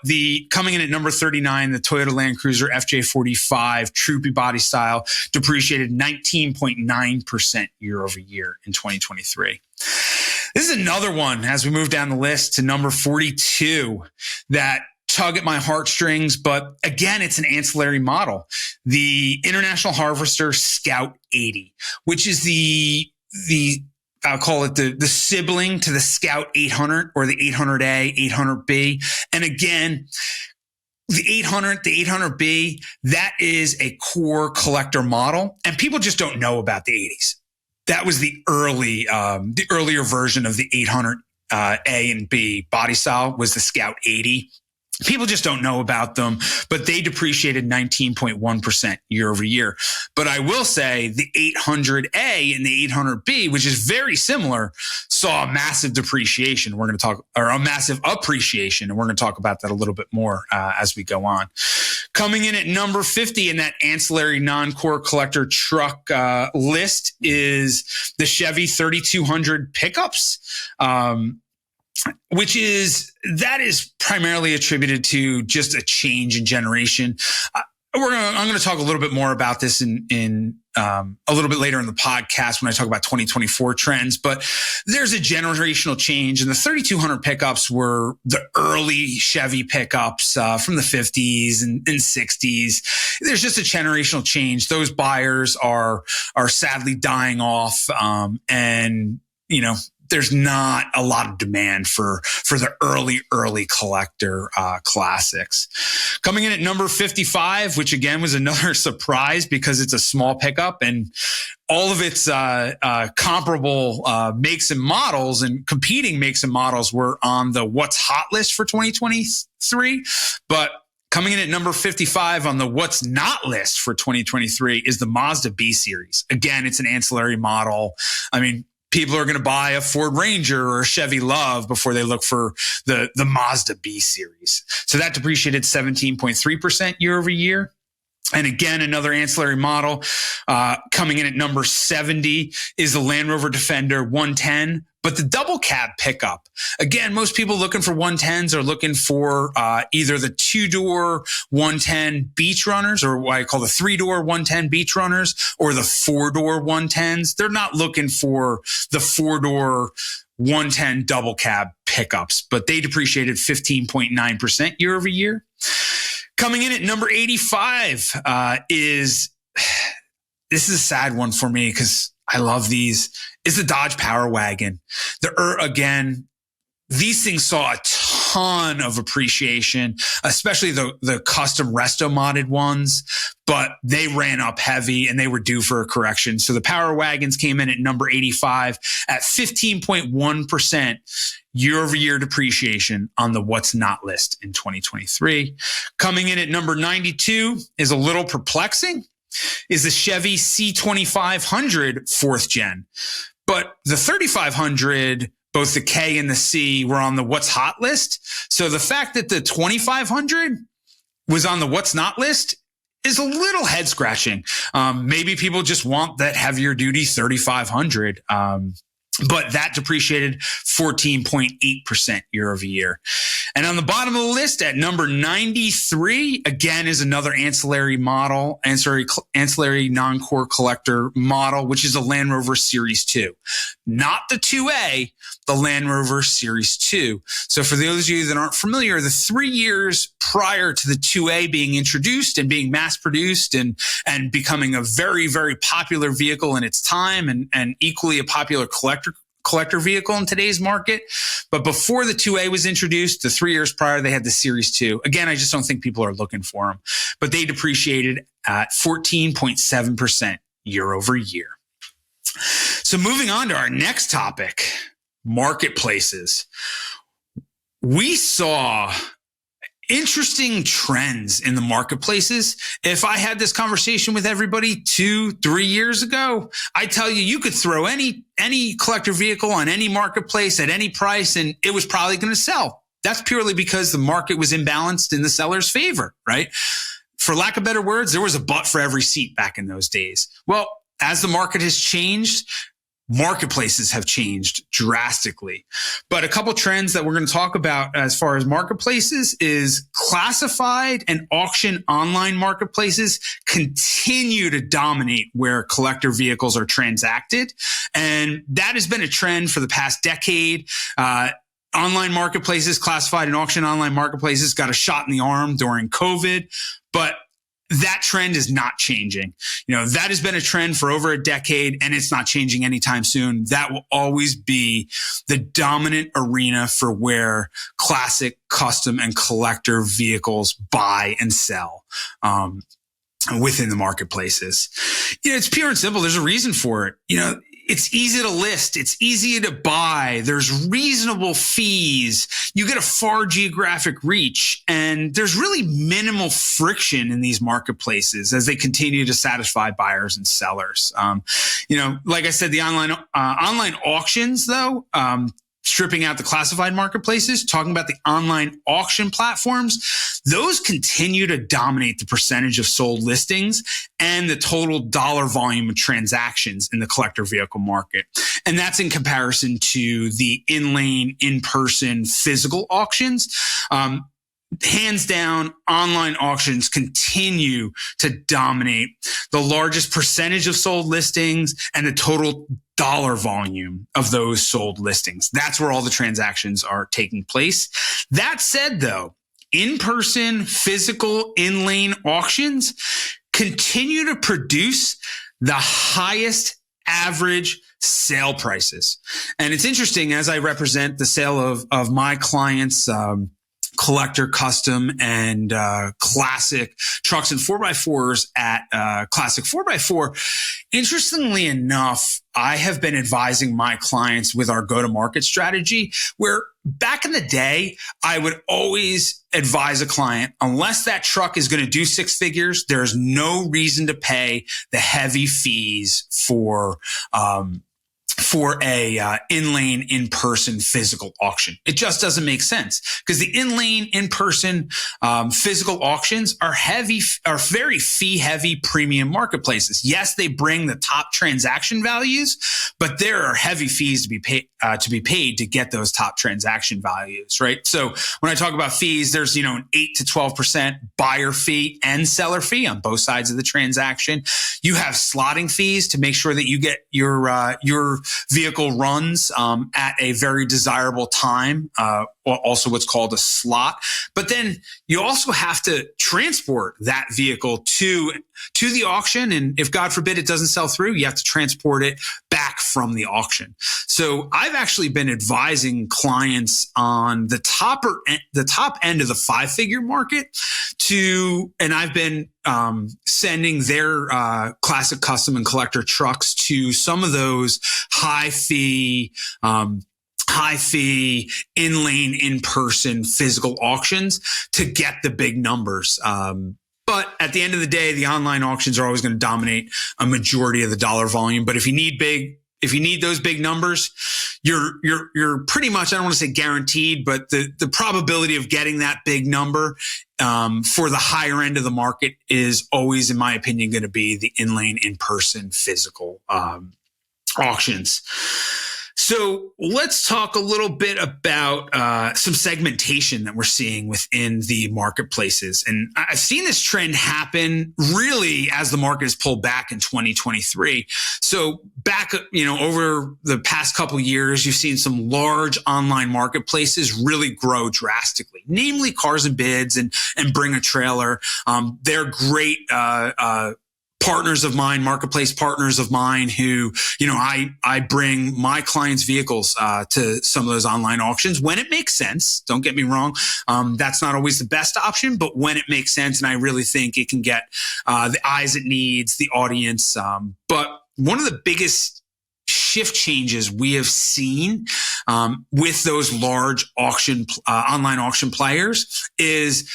coming in at number 39, the Toyota Land Cruiser FJ45 Troopy body style depreciated 19.9% year over year in 2023. This is another one as we move down the list to number 42 that tug at my heartstrings, but again, it's an ancillary model. The International Harvester Scout 80, which is I'll call it the sibling to the Scout 800 or the 800A, 800B. And again, the 800, the 800B, that is a core collector model, and people just don't know about the 80s. That was the earlier version of the 800 A and B body style was the Scout 80. People just don't know about them, but they depreciated 19.1% year over year. But I will say the 800A and the 800B, which is very similar, saw a massive depreciation. A massive appreciation. And we're going to talk about that a little bit more as we go on. Coming in at number 50 in that ancillary non-core collector truck list is the Chevy 3200 pickups. That is primarily attributed to just a change in generation. I'm going to talk a little bit more about this in a little bit later in the podcast when I talk about 2024 trends, but there's a generational change, and the 3200 pickups were the early Chevy pickups from the 50s and 60s. There's just a generational change. Those buyers are sadly dying off, and there's not a lot of demand for the early collector classics. Coming in at number 55, which again was another surprise because it's a small pickup and all of its comparable makes and models and competing makes and models were on the what's hot list for 2023. But Coming in at number 55 on the what's not list for 2023 is the Mazda B series. Again, it's an ancillary model. I mean, people are going to buy a Ford Ranger or a Chevy Love before they look for the Mazda B series. So that depreciated 17.3% year over year. And again, another ancillary model coming in at number 70 is the Land Rover Defender 110. But the double cab pickup, again, most people looking for 110s are looking for either the 2-door 110 beach runners, or what I call the 3-door 110 beach runners, or the 4-door 110s. They're not looking for the 4-door 110 double cab pickups, but they depreciated 15.9% year over year. Coming in at number 85 this is a sad one for me because I love these, is the Dodge Power Wagon. Again, these things saw a ton of appreciation, especially the custom resto modded ones, but they ran up heavy and they were due for a correction. So the Power Wagons came in at number 85 at 15.1% year over year depreciation on the what's not list in 2023. Coming in at number 92 is a little perplexing, is the Chevy C2500 4th gen. But the 3500, both the K and the C, were on the what's hot list. So the fact that the 2500 was on the what's not list is a little head scratching. Maybe people just want that heavier duty 3500. But that depreciated 14.8% year over year. And on the bottom of the list at number 93, again, is another ancillary model, ancillary non-core collector model, which is a Land Rover Series 2. Not the 2A, the Land Rover Series 2. So for those of you that aren't familiar, the 3 years prior to the 2A being introduced and being mass produced and becoming a very, very popular vehicle in its time and equally a popular collector vehicle in today's market. But before the 2A was introduced, the 3 years prior, they had the Series 2. Again, I just don't think people are looking for them, but they depreciated at 14.7% year over year. So moving on to our next topic, marketplaces. We saw interesting trends in the marketplaces. If I had this conversation with everybody 2-3 years ago, I tell you, you could throw any collector vehicle on any marketplace at any price, and it was probably going to sell. That's purely because the market was imbalanced in the seller's favor, right? For lack of better words, there was a butt for every seat back in those days. Well, as the market has changed, marketplaces have changed drastically. But a couple trends that we're going to talk about as far as marketplaces is classified and auction online marketplaces continue to dominate where collector vehicles are transacted. And that has been a trend for the past decade. Online marketplaces, classified and auction online marketplaces got a shot in the arm during COVID, but that trend is not changing. That has been a trend for over a decade, and it's not changing anytime soon. That will always be the dominant arena for where classic, custom, and collector vehicles buy and sell within the marketplaces. It's pure and simple. There's a reason for it. It's easy to list. It's easy to buy. There's reasonable fees. You get a far geographic reach, and there's really minimal friction in these marketplaces as they continue to satisfy buyers and sellers. Like I said, the online auctions, though, stripping out the classified marketplaces, talking about the online auction platforms, those continue to dominate the percentage of sold listings and the total dollar volume of transactions in the collector vehicle market. And that's in comparison to the in-lane, in-person physical auctions. Hands down, online auctions continue to dominate the largest percentage of sold listings and the total dollar volume of those sold listings. That's where all the transactions are taking place. That said, though, in-person, physical, in-lane auctions continue to produce the highest average sale prices. And it's interesting, as I represent the sale of my clients' collector, custom, and classic trucks and 4x4s at Classic 4x4. Interestingly enough, I have been advising my clients with our go-to-market strategy, where back in the day, I would always advise a client, unless that truck is going to do six figures, there's no reason to pay the heavy fees for a in-lane, in-person physical auction. It just doesn't make sense, because the in-lane, in-person physical auctions are very fee-heavy premium marketplaces. Yes, they bring the top transaction values, but there are heavy fees to be paid to get those top transaction values, right? So when I talk about fees, there's an 8 to 12% buyer fee and seller fee on both sides of the transaction. You have slotting fees to make sure that you get your vehicle runs at a very desirable time, also what's called a slot. But then you also have to transport that vehicle to the auction. And if, God forbid, it doesn't sell through, you have to transport it back from the auction. So I've actually been advising clients on the top end of the five-figure market and I've been sending their classic, custom, and collector trucks to some of those high fee, in-lane, in-person physical auctions to get the big numbers. But at the end of the day, the online auctions are always going to dominate a majority of the dollar volume. But if you need those big numbers, you're pretty much, I don't want to say guaranteed, but the probability of getting that big number for the higher end of the market is always, in my opinion, going to be the in-lane, in-person physical auctions. So let's talk a little bit about some segmentation that we're seeing within the marketplaces. And I've seen this trend happen really as the market has pulled back in 2023. So back, over the past couple of years, you've seen some large online marketplaces really grow drastically, namely Cars and Bids and Bring a Trailer. They're great partners of mine, marketplace partners of mine who, I bring my clients' vehicles to some of those online auctions when it makes sense. Don't get me wrong. That's not always the best option, but when it makes sense, and I really think it can get the eyes it needs, the audience. But one of the biggest shift changes we have seen with those large online auction players is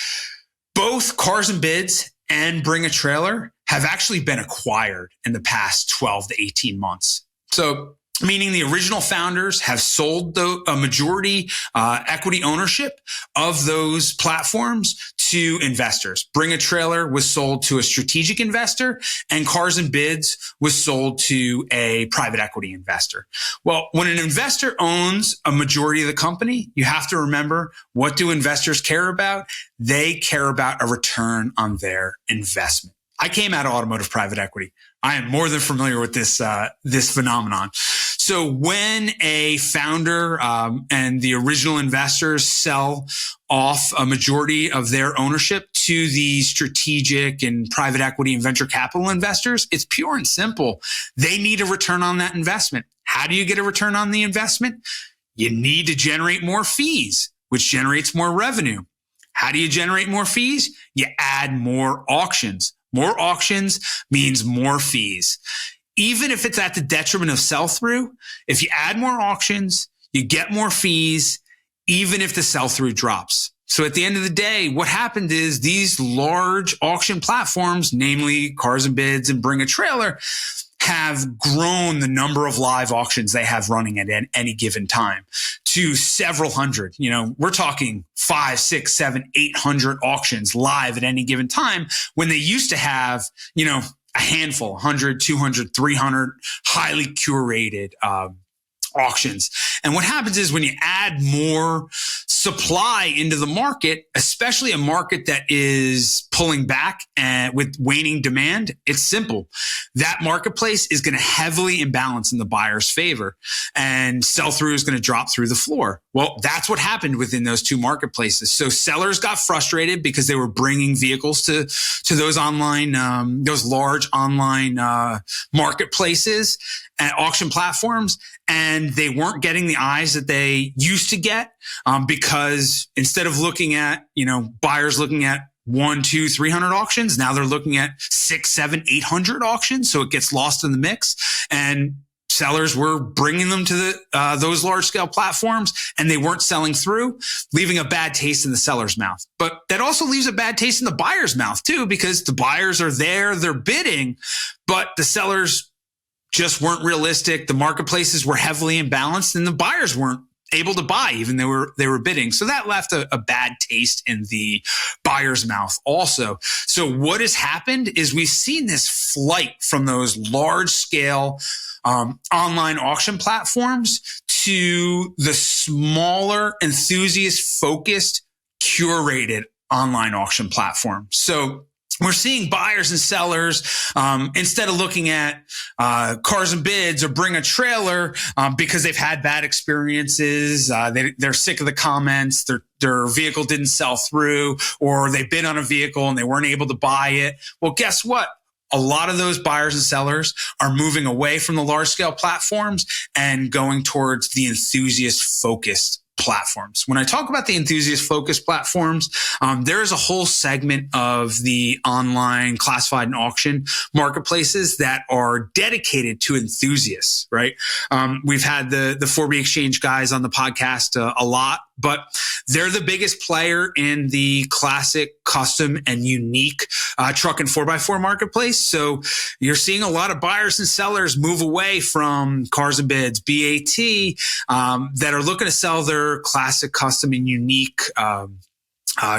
both Cars and Bids and Bring a Trailer have actually been acquired in the past 12 to 18 months. So meaning the original founders have sold a majority equity ownership of those platforms to investors. Bring a Trailer was sold to a strategic investor, and Cars and Bids was sold to a private equity investor. Well, when an investor owns a majority of the company, you have to remember, what do investors care about? They care about a return on their investment. I came out of automotive private equity. I am more than familiar with this phenomenon. So when a founder and the original investors sell off a majority of their ownership to the strategic and private equity and venture capital investors, it's pure and simple. They need a return on that investment. How do you get a return on the investment? You need to generate more fees, which generates more revenue. How do you generate more fees? You add more auctions. More auctions means more fees. Even if it's at the detriment of sell-through, if you add more auctions, you get more fees, even if the sell-through drops. So at the end of the day, what happened is these large auction platforms, namely Cars and Bids and Bring a Trailer, have grown the number of live auctions they have running at any given time to several hundred. We're talking 5, 6, 7, 800 auctions live at any given time, when they used to have, a handful, 100, 200, 300 highly curated auctions. And what happens is when you add more supply into the market, especially a market that is pulling back and with waning demand, it's simple. That marketplace is going to heavily imbalance in the buyer's favor, and sell-through is going to drop through the floor. Well, that's what happened within those two marketplaces. So sellers got frustrated because they were bringing vehicles to those those large online marketplaces and auction platforms, and they weren't getting the eyes that they used to get, because instead of looking at, buyers looking at 1, 2, 300 auctions, now they're looking at 6, 7, 800 auctions. So it gets lost in the mix, and sellers were bringing them to those large scale platforms, and they weren't selling through, leaving a bad taste in the seller's mouth. But that also leaves a bad taste in the buyer's mouth too, because the buyers are there, they're bidding, but the sellers just weren't realistic. The marketplaces were heavily imbalanced, and the buyers weren't able to buy, even though they were bidding. So that left a bad taste in the buyer's mouth also. So what has happened is we've seen this flight from those large scale online auction platforms to the smaller, enthusiast focused, curated online auction platform. So we're seeing buyers and sellers, instead of looking at cars and bids or bring a trailer, because they've had bad experiences, they're sick of the comments, their vehicle didn't sell through, or they bid on a vehicle and they weren't able to buy it. Well, guess what? A lot of those buyers and sellers are moving away from the large scale platforms and going towards the enthusiast focused platforms. When I talk about the enthusiast focused platforms, there is a whole segment of the online classified and auction marketplaces that are dedicated to enthusiasts, right? We've had the 4B Exchange guys on the podcast a lot, but they're the biggest player in the classic, custom, and unique truck and 4x4 marketplace. So you're seeing a lot of buyers and sellers move away from cars and bids, BAT, that are looking to sell their classic, custom, and unique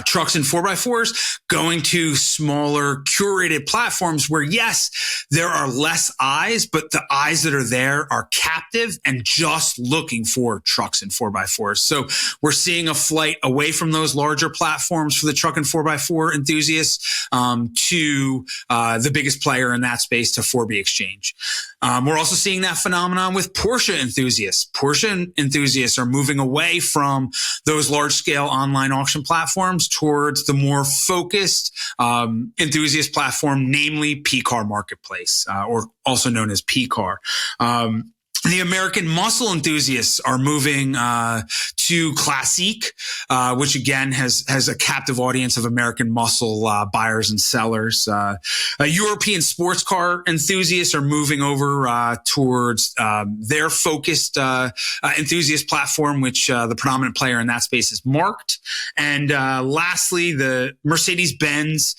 trucks and 4x4s, going to smaller curated platforms where, yes, there are less eyes, but the eyes that are there are captive and just looking for trucks and 4x4s. So we're seeing a flight away from those larger platforms for the truck and 4x4 enthusiasts to the biggest player in that space, to 4B Exchange. We're also seeing that phenomenon with Porsche enthusiasts. Porsche enthusiasts are moving away from those large scale online auction platforms towards the more focused enthusiast platform, namely P-Car Marketplace, or also known as P-Car. The American muscle enthusiasts are moving to Classique, which again has a captive audience of American muscle buyers and sellers. European sports car enthusiasts are moving over towards their focused enthusiast platform, which the predominant player in that space is Marked. And lastly, the Mercedes-Benz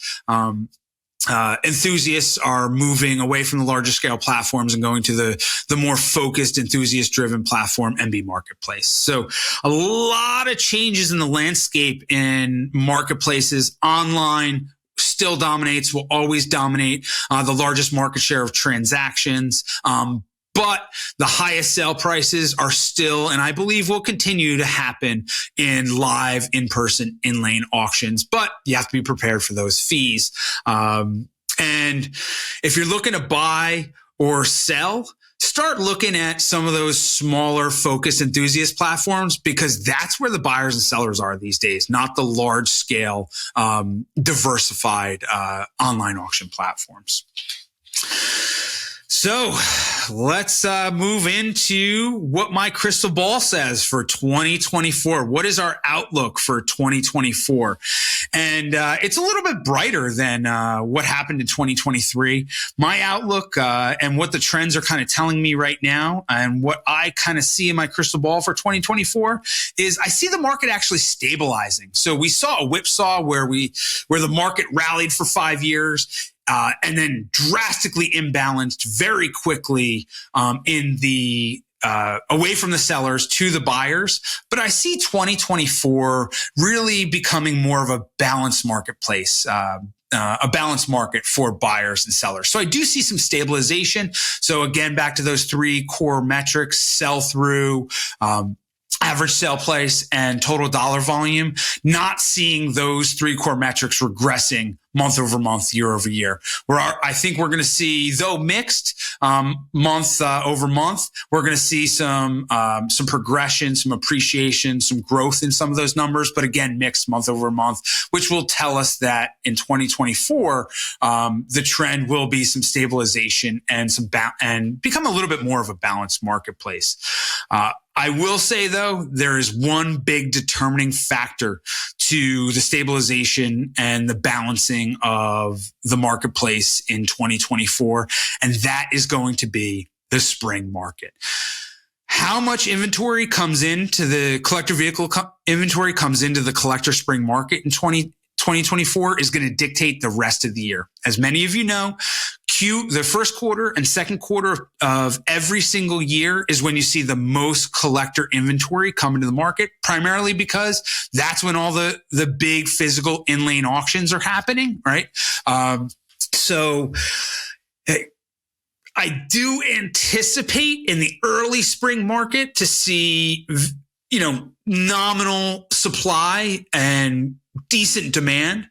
enthusiasts are moving away from the larger scale platforms and going to the more focused, enthusiast driven platform, MB Marketplace. So a lot of changes in the landscape in marketplaces. Online still dominates, will always dominate the largest market share of transactions. But the highest sale prices are still, and I believe will continue to happen in live, in-person, in-lane auctions. But you have to be prepared for those fees. And if you're looking to buy or sell, start looking at some of those smaller focused enthusiast platforms, because that's where the buyers and sellers are these days, not the large scale, diversified online auction platforms. So let's move into what my crystal ball says for 2024. What is our outlook for 2024? And it's a little bit brighter than what happened in 2023. My outlook and what the trends are kind of telling me right now, and what I kind of see in my crystal ball for 2024, is I see the market actually stabilizing. So we saw a whipsaw where the market rallied for 5 years. And then drastically imbalanced very quickly in the away from the sellers to the buyers. But I see 2024 really becoming more of a balanced marketplace, a balanced market for buyers and sellers. So I do see some stabilization. So again, back to those three core metrics: sell through, average sale price and total dollar volume, not seeing those three core metrics regressing month over month, year over year. I think we're going to see, though mixed, month over month, we're going to see some progression, some appreciation, some growth in some of those numbers. But again, mixed month over month, which will tell us that in 2024, the trend will be some stabilization and and become a little bit more of a balanced marketplace. I will say, though, there is one big determining factor to the stabilization and the balancing of the marketplace in 2024, and that is going to be the spring market. How much inventory comes into the collector vehicle inventory comes into the collector spring market in 2024 is going to dictate the rest of the year. As many of you know, the first quarter and second quarter of every single year is when you see the most collector inventory come into the market, primarily because that's when all the big physical in-lane auctions are happening, right? So I do anticipate in the early spring market to see, nominal supply and decent demand,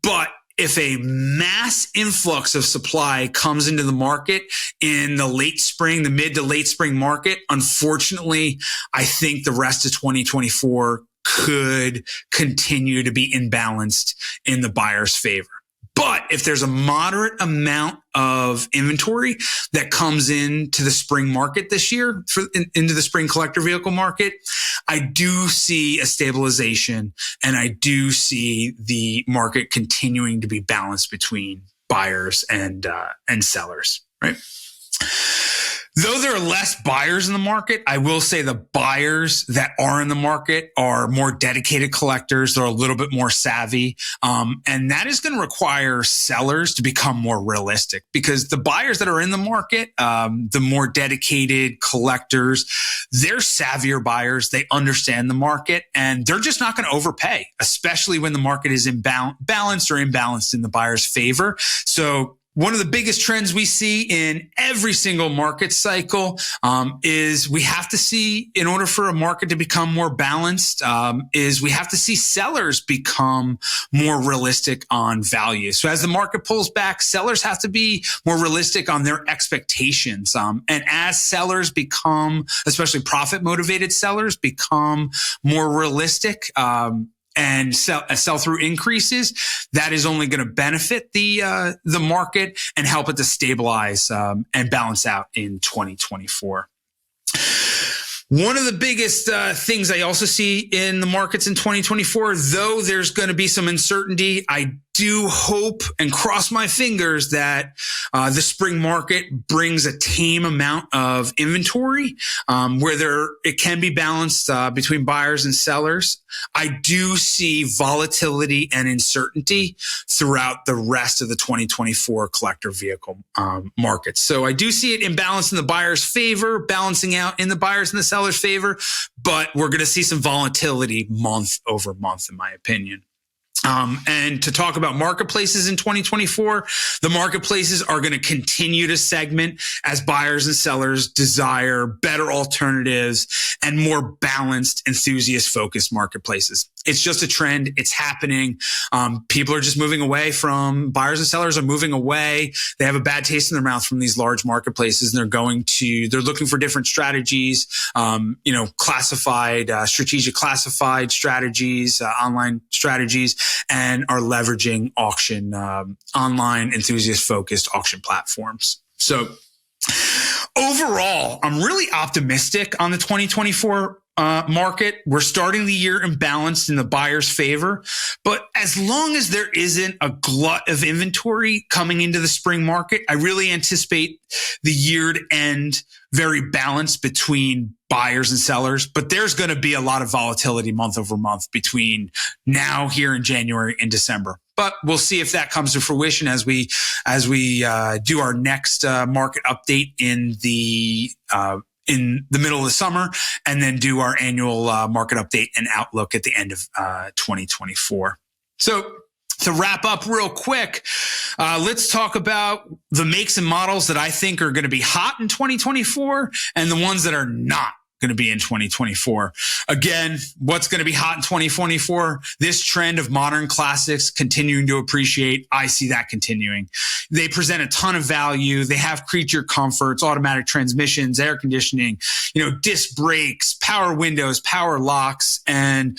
but if a mass influx of supply comes into the market in the late spring, the mid to late spring market, unfortunately, I think the rest of 2024 could continue to be imbalanced in the buyer's favor. But if there's a moderate amount of inventory that comes into the spring market this year, into the spring collector vehicle market, I do see a stabilization, and I do see the market continuing to be balanced between buyers and sellers, right? Though there are less buyers in the market, I will say the buyers that are in the market are more dedicated collectors. They're a little bit more savvy. And that is going to require sellers to become more realistic, because the buyers that are in the market, the more dedicated collectors, they're savvier buyers. They understand the market, and they're just not going to overpay, especially when the market is balanced or imbalanced in the buyer's favor. So one of the biggest trends we see in every single market cycle is we have to see, in order for a market to become more balanced, is we have to see sellers become more realistic on value. So as the market pulls back, sellers have to be more realistic on their expectations. And as sellers become, especially profit-motivated sellers, become more realistic, and sell-through increases, that is only going to benefit the market and help it to stabilize and balance out in 2024. One of the biggest things I also see in the markets in 2024, though there's going to be some uncertainty, I do hope and cross my fingers that the spring market brings a tame amount of inventory where it can be balanced between buyers and sellers. I do see volatility and uncertainty throughout the rest of the 2024 collector vehicle market. So I do see it imbalanced in the buyer's favor, balancing out in the buyers and the seller's favor, but we're going to see some volatility month over month, in my opinion. And to talk about marketplaces in 2024, the marketplaces are going to continue to segment as buyers and sellers desire better alternatives and more balanced, enthusiast-focused marketplaces. It's just a trend. It's happening. People are just moving away from, buyers and sellers are moving away. They have a bad taste in their mouth from these large marketplaces, and they're looking for different strategies, strategic classified strategies, online strategies, and are leveraging online enthusiast-focused auction platforms. So overall, I'm really optimistic on the 2024 market. We're starting the year imbalanced in the buyer's favor, but as long as there isn't a glut of inventory coming into the spring market, I really anticipate the year to end very balanced between buyers and sellers, but there's going to be a lot of volatility month over month between now, here in January and December. But we'll see if that comes to fruition as we do our next market update in the middle of the summer, and then do our annual market update and outlook at the end of 2024. So to wrap up real quick, let's talk about the makes and models that I think are going to be hot in 2024 and the ones that are not going to be in 2024. Again, what's going to be hot in 2024? This trend of modern classics continuing to appreciate. I see that continuing. They present a ton of value. They have creature comforts, automatic transmissions, air conditioning, disc brakes, power windows, power locks, and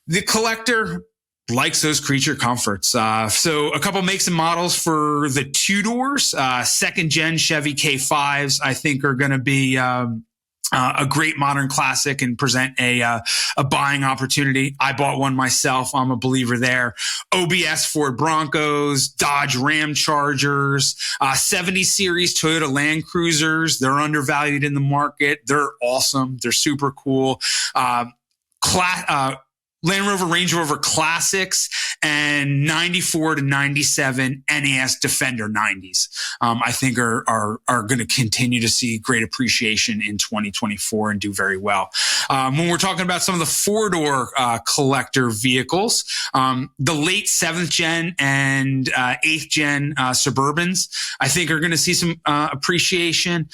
the collector likes those creature comforts. So a couple makes and models for the two doors, second gen Chevy K5s, I think are going to be, a great modern classic and present a buying opportunity. I bought one myself. I'm a believer there. OBS Ford Broncos, Dodge Ram Chargers, 70 series Toyota Land Cruisers. They're undervalued in the market. They're awesome. They're super cool. Land Rover Range Rover Classics and 94 to 97 NAS Defender 90s. I think are going to continue to see great appreciation in 2024 and do very well. When we're talking about some of the four-door collector vehicles, the late 7th gen and 8th gen Suburbans, I think are going to see some appreciation.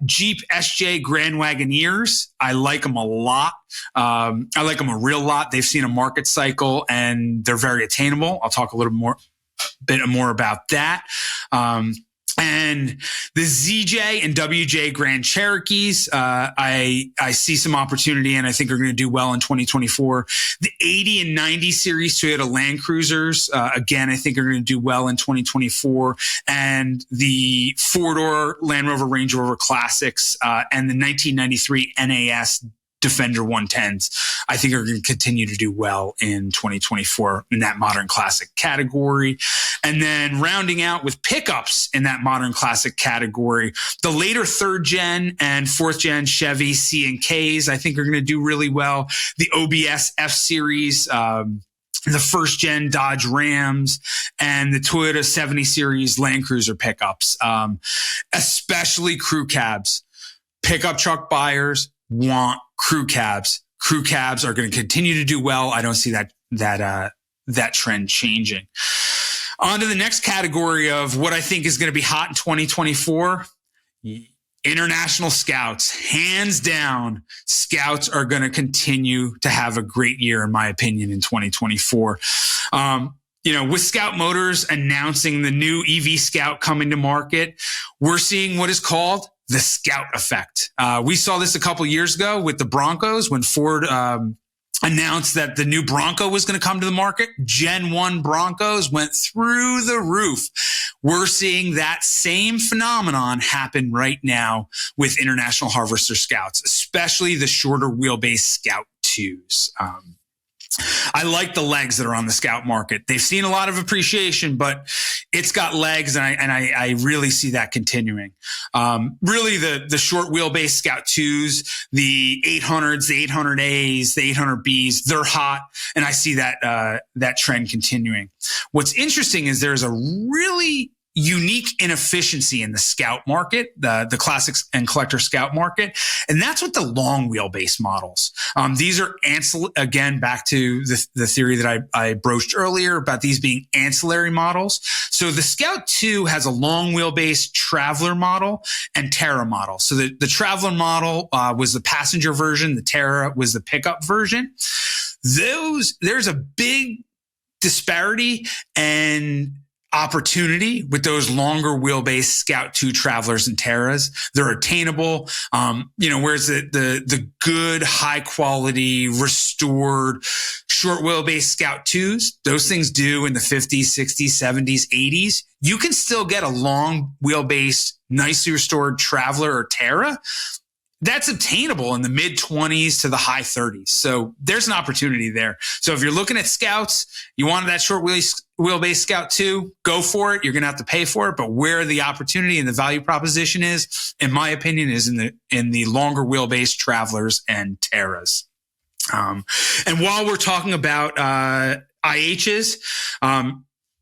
Jeep SJ Grand Wagoneers, I like them a lot. I like them a real lot. They've seen a market cycle and they're very attainable. I'll talk a bit more about that. And the ZJ and WJ Grand Cherokees, I see some opportunity and I think are going to do well in 2024. The 80 and 90 series Toyota Land Cruisers, again, I think are going to do well in 2024. And the four-door Land Rover Range Rover Classics, and the 1993 NAS Defender 110s, I think are going to continue to do well in 2024 in that modern classic category. And then rounding out with pickups in that modern classic category, the later 3rd gen and 4th gen Chevy C and Ks, I think are going to do really well. The OBS F series, the 1st gen Dodge Rams, and the Toyota 70 series Land Cruiser pickups, especially crew cabs. Pickup truck buyers want crew cabs. Crew cabs are going to continue to do well. I don't see that trend changing. On to the next category of what I think is going to be hot in 2024. International Scouts. Hands down, Scouts are going to continue to have a great year, in my opinion, in 2024. With Scout Motors announcing the new EV Scout coming to market, we're seeing what is called the Scout effect. We saw this a couple years ago with the Broncos when Ford announced that the new Bronco was going to come to the market. Gen 1 Broncos went through the roof. We're seeing that same phenomenon happen right now with International Harvester Scouts, especially the shorter wheelbase Scout 2s. I like the legs that are on the Scout market. They've seen a lot of appreciation, but it's got legs, and I really see that continuing. Really, the short wheelbase Scout 2s, the 800s, the 800As, the 800Bs, they're hot, and I see that trend continuing. What's interesting is there's a really unique inefficiency in the Scout market, the classics and collector Scout market. And that's with the long wheelbase models. These are again, back to the theory that I broached earlier about these being ancillary models. So the Scout 2 has a long wheelbase Traveler model and Terra model. So the Traveler model was the passenger version. The Terra was the pickup version. There's a big disparity and opportunity with those longer wheelbase Scout 2 Travelers and Terras. They're attainable. Whereas the good, high quality, restored short wheelbase Scout 2s, those things do in the 50s, 60s, 70s, 80s. You can still get a long wheelbase, nicely restored Traveler or Terra. That's obtainable in the mid 20s to the high 30s. So there's an opportunity there. So if you're looking at Scouts, you wanted that short wheelbase Scout 2, go for it. You're going to have to pay for it. But where the opportunity and the value proposition is, in my opinion, is in the longer wheelbase Travelers and Terras. And while we're talking about IHs,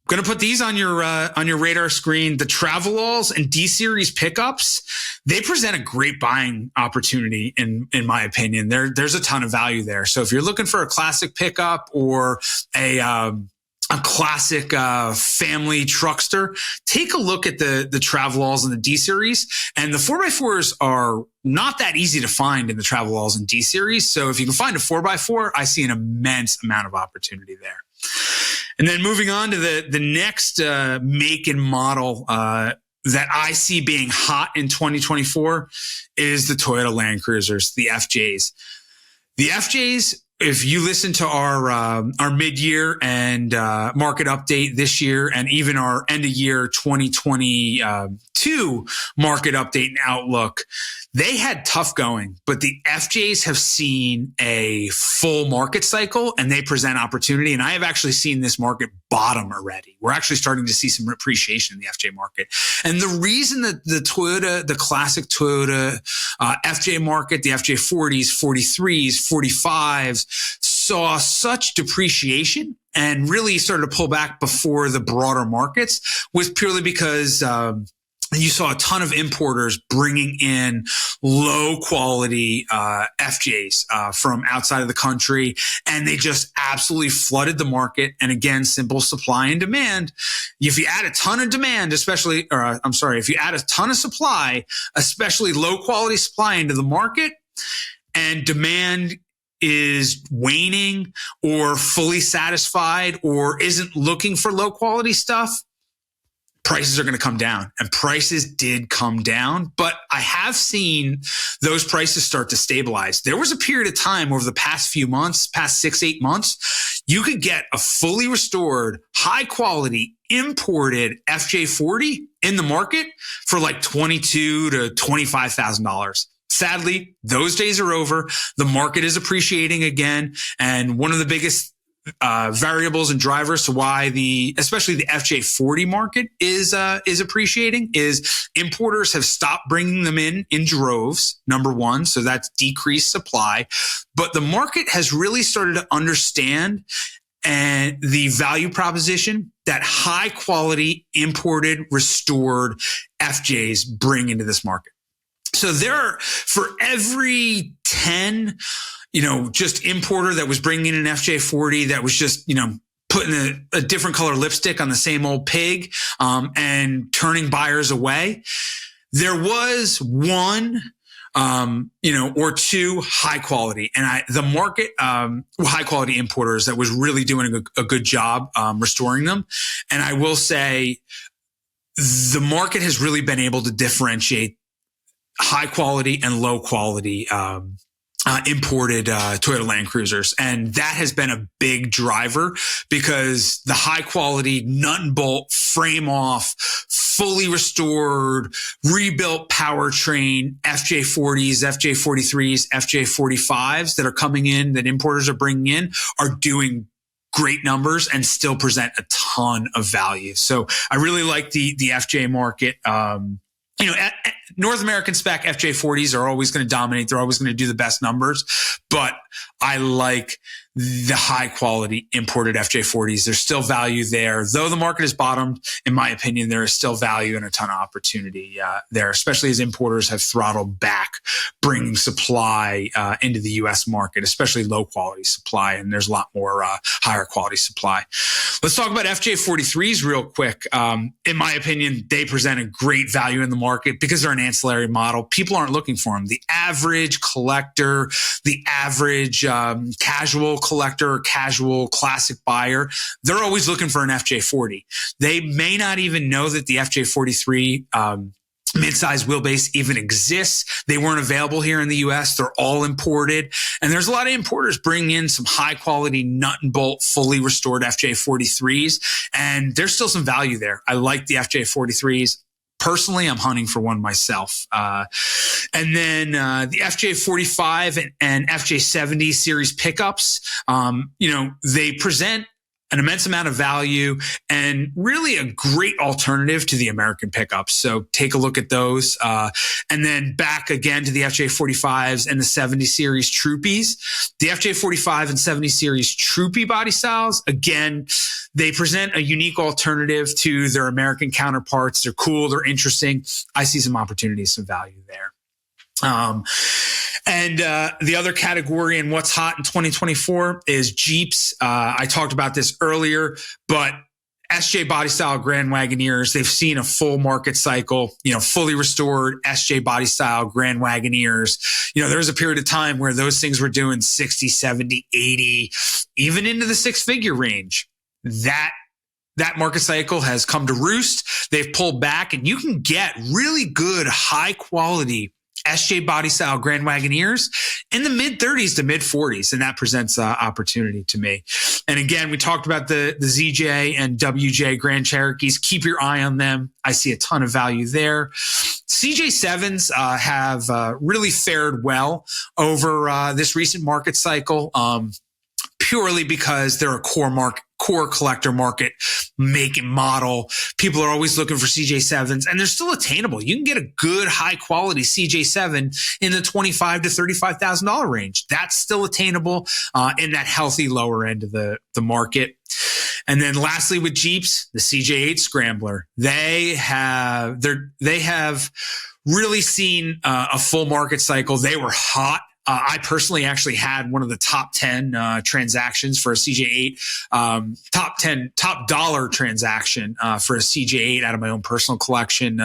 going to put these on your radar screen. The Travelals and D-Series pickups, they present a great buying opportunity in my opinion. There's a ton of value there. So if you're looking for a classic pickup or a a classic family truckster, take a look at the Travelals and the D series. And the 4x4s are not that easy to find in the Travelals and D series. So if you can find a 4x4, I see an immense amount of opportunity there. And then moving on to the next make and model that I see being hot in 2024 is the Toyota Land Cruisers, the FJs. The FJs, if you listen to our mid-year and market update this year, and even our end of year 2022 market update and outlook, they had tough going, but the FJs have seen a full market cycle and they present opportunity. And I have actually seen this market bottom already. We're actually starting to see some appreciation in the FJ market. And the reason that the classic Toyota FJ market, the FJ 40s, 43s, 45s saw such depreciation and really started to pull back before the broader markets was purely because you saw a ton of importers bringing in low quality FJs from outside of the country, and they just absolutely flooded the market. And again, simple supply and demand. If you add a ton of demand, if you add a ton of supply, especially low quality supply into the market, and demand is waning or fully satisfied or isn't looking for low quality stuff, prices are going to come down, and prices did come down, but I have seen those prices start to stabilize. There was a period of time over the past few months, past 6-8 months, you could get a fully restored, high quality imported FJ40 in the market for like $22,000 to $25,000. Sadly, those days are over. The market is appreciating again. And one of the biggest variables and drivers to why especially the FJ40 market is appreciating is importers have stopped bringing them in droves, number one. So that's decreased supply, but the market has really started to understand and the value proposition that high quality imported restored FJs bring into this market. So for every 10, just importer that was bringing in an FJ40 that was just, putting a different color lipstick on the same old pig, and turning buyers away, there was one, or two high quality, and the market, high quality importers that was really doing a good job, restoring them. And I will say the market has really been able to differentiate high quality and low quality imported Toyota Land Cruisers. And that has been a big driver because the high quality nut and bolt frame off, fully restored, rebuilt powertrain FJ40s, FJ43s, FJ45s that are coming in, that importers are bringing in, are doing great numbers and still present a ton of value. So I really like the FJ market. North American spec FJ40s are always going to dominate. They're always going to do the best numbers, but I like the high quality imported FJ40s. There's still value there. Though the market has bottomed, in my opinion, there is still value and a ton of opportunity there, especially as importers have throttled back bringing supply into the U.S. market, especially low quality supply. And there's a lot more higher quality supply. Let's talk about FJ43s real quick. In my opinion, they present a great value in the market because they're an ancillary model. People aren't looking for them. The average collector, the average casual collector, casual classic buyer, they're always looking for an FJ40. They may not even know that the FJ43 mid-size wheelbase even exists. They weren't available here in the US. They're all imported. And there's a lot of importers bringing in some high quality nut and bolt, fully restored FJ43s. And there's still some value there. I like the FJ43s. Personally, I'm hunting for one myself. And then the FJ45 and FJ70 series pickups, they present an immense amount of value and really a great alternative to the American pickups. So take a look at those. And then back again to the FJ45s and the 70 series Troopies. The FJ45 and 70 series Troopy body styles, again, they present a unique alternative to their American counterparts. They're cool. They're interesting. I see some opportunities, some value there. And the other category in what's hot in 2024 is Jeeps. I talked about this earlier, but SJ Body Style Grand Wagoneers, they've seen a full market cycle, fully restored SJ Body Style Grand Wagoneers. There was a period of time where those things were doing 60, 70, 80, even into the six-figure range. That market cycle has come to roost. They've pulled back, and you can get really good, high-quality SJ Body Style Grand Wagoneers in the mid 30s to mid 40s. And that presents opportunity to me. And again, we talked about the ZJ and WJ Grand Cherokees. Keep your eye on them. I see a ton of value there. CJ7s have really fared well over this recent market cycle, purely because they're a core collector market, make and model. People are always looking for CJ7s, and they're still attainable. You can get a good, high quality CJ7 in the $25,000 to $35,000 range. That's still attainable in that healthy lower end of the market. And then lastly, with Jeeps, the CJ8 Scrambler, they have really seen a full market cycle. They were hot. I personally actually had one of the top 10 transactions for a CJ8, top dollar transaction for a CJ8 out of my own personal collection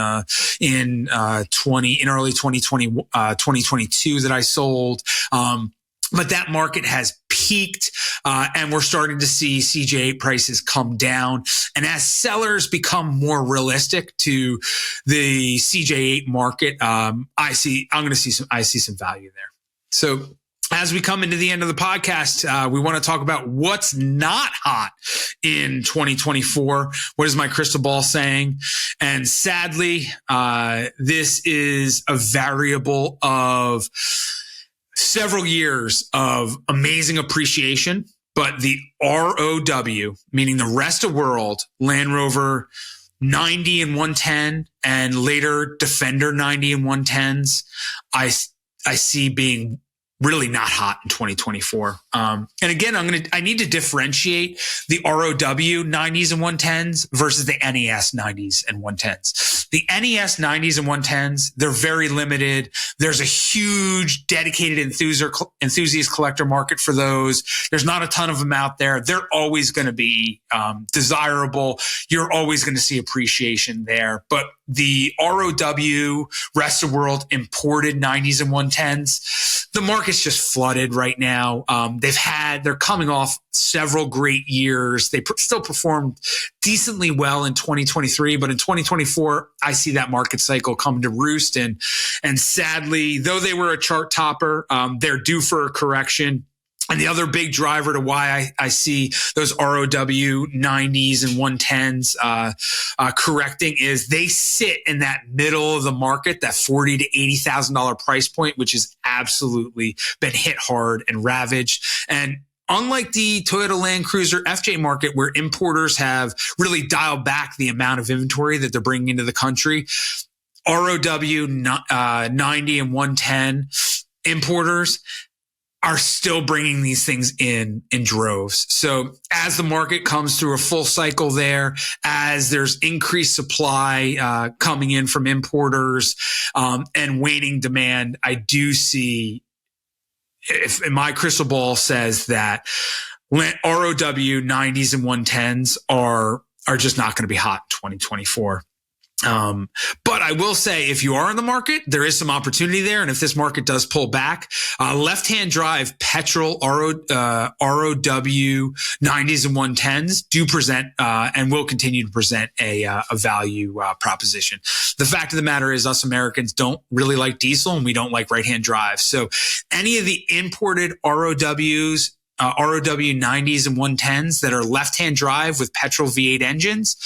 in early 2022 that I sold. But that market has peaked, and we're starting to see CJ8 prices come down. And as sellers become more realistic to the CJ8 market, I see some value there. So as we come into the end of the podcast, we want to talk about what's not hot in 2024. What is my crystal ball saying? And sadly, this is a variable of several years of amazing appreciation, but the ROW, meaning the rest of world, Land Rover 90 and 110, and later Defender 90 and 110s, I see being really not hot in 2024. And again, I need to differentiate the ROW 90s and 110s versus the NES 90s and 110s. The NES 90s and 110s, they're very limited. There's a huge dedicated enthusiast collector market for those. There's not a ton of them out there. They're always going to be desirable. You're always going to see appreciation there. But the ROW, rest of world, imported 90s and 110s, the market's just flooded right now. They're coming off several great years. They still performed decently well in 2023, but in 2024, I see that market cycle come to roost. And sadly, though they were a chart topper, they're due for a correction. And the other big driver to why I see those ROW 90s and 110s correcting is they sit in that middle of the market, that $40,000 to $80,000 price point, which has absolutely been hit hard and ravaged. And unlike the Toyota Land Cruiser FJ market, where importers have really dialed back the amount of inventory that they're bringing into the country, ROW 90 and 110 importers are still bringing these things in droves. So as the market comes through a full cycle there, as there's increased supply coming in from importers and waning demand, I do see, if my crystal ball says that ROW 90s and 110s are just not going to be hot in 2024. But I will say, if you are in the market, there is some opportunity there. And if this market does pull back, left-hand drive petrol ROW 90s and 110s do present and will continue to present a value proposition. The fact of the matter is, us Americans don't really like diesel, and we don't like right-hand drive. So any of the imported ROWs, ROW 90s and 110s that are left-hand drive with petrol V8 engines,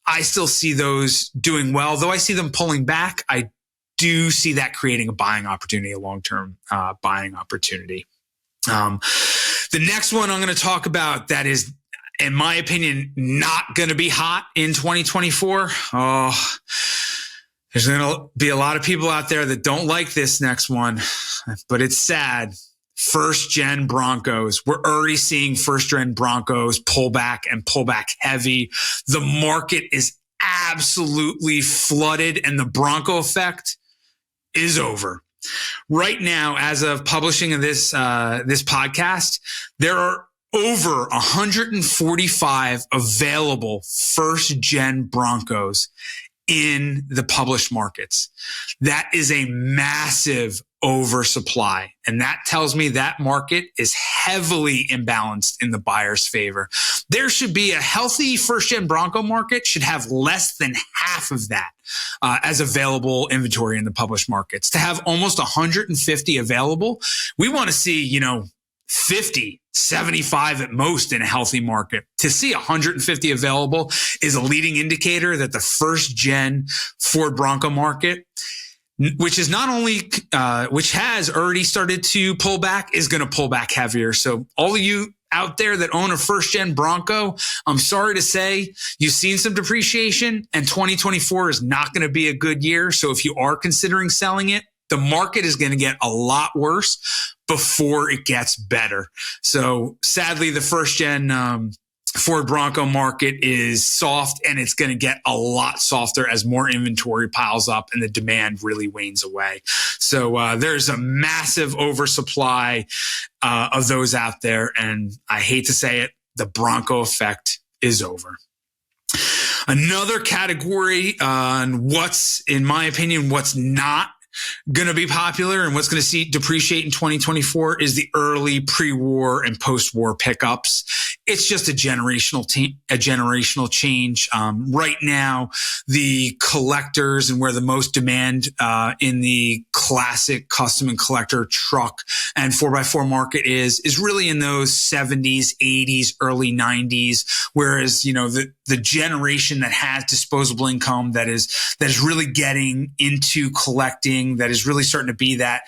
I still see those doing well. Though I see them pulling back, I do see that creating a buying opportunity, a long-term buying opportunity. The next one I'm going to talk about that is, in my opinion, not going to be hot in 2024. Oh, there's going to be a lot of people out there that don't like this next one, but it's sad. First gen Broncos. We're already seeing first gen Broncos pull back heavy. The market is absolutely flooded, and the Bronco effect is over. Right now, as of publishing of this podcast, there are over 145 available first-gen Broncos in the published markets. That is a massive oversupply. And that tells me that market is heavily imbalanced in the buyer's favor. There should be a healthy first-gen Bronco market should have less than half of that as available inventory in the published markets. To have almost 150 available, we want to see, 50, 75 at most in a healthy market. To see 150 available is a leading indicator that the first gen Ford Bronco market, which is not only, which has already started to pull back, is going to pull back heavier. So all of you out there that own a first gen Bronco, I'm sorry to say you've seen some depreciation, and 2024 is not going to be a good year. So if you are considering selling it, the market is going to get a lot worse before it gets better. So sadly, the first gen Ford Bronco market is soft, and it's going to get a lot softer as more inventory piles up and the demand really wanes away. So there's a massive oversupply of those out there. And I hate to say it, the Bronco effect is over. Another category on what's, in my opinion, what's not going to be popular and what's going to see depreciate in 2024 is the early pre-war and post-war pickups. It's just a generational change. Right now, the collectors and where the most demand in the classic custom and collector truck and 4x4 market is really in those 70s, 80s, early 90s. Whereas, the generation that has disposable income that is really getting into collecting, that is really starting to be that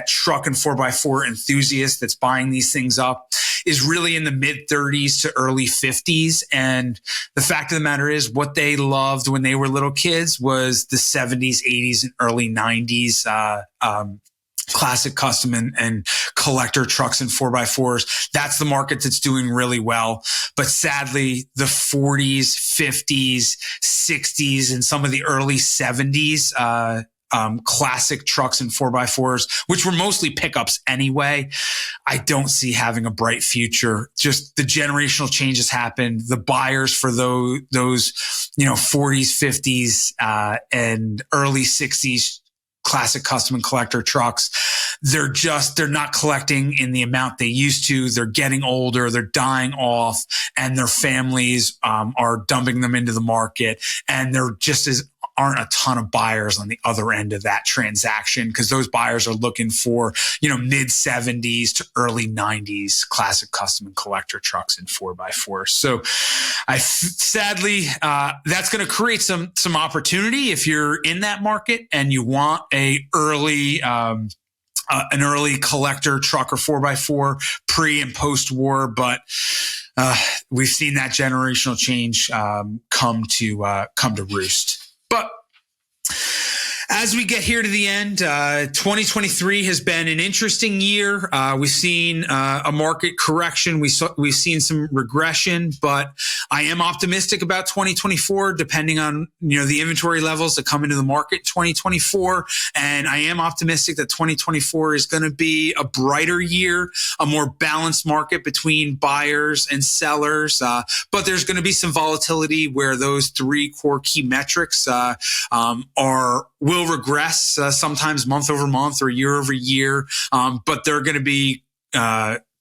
truck and 4x4 enthusiast that's buying these things up, is really in the mid 30s to early 50s. And the fact of the matter is, what they loved when they were little kids was the 70s, 80s, and early 90s classic custom and collector trucks and 4x4s. That's the market that's doing really well. But sadly, the 40s, 50s, 60s, and some of the early 70s, classic trucks and 4x4s, which were mostly pickups anyway, I don't see having a bright future. Just the generational changes happened. The buyers for those 40s, 50s, and early 60s classic custom and collector trucks, they're not collecting in the amount they used to. They're getting older, they're dying off, and their families are dumping them into the market, and there just aren't a ton of buyers on the other end of that transaction, because those buyers are looking for, mid 70s to early 90s classic custom and collector trucks and 4x4. So sadly, that's going to create some opportunity if you're in that market and you want an early collector truck or 4x4 pre and post war. But we've seen that generational change come to roost. But as we get here to the end, 2023 has been an interesting year. We've seen a market correction. We've seen some regression, but I am optimistic about 2024, depending on the inventory levels that come into the market 2024. And I am optimistic that 2024 is going to be a brighter year, a more balanced market between buyers and sellers. But there's going to be some volatility where those three core key metrics will regress sometimes month over month or year over year, but they're going to be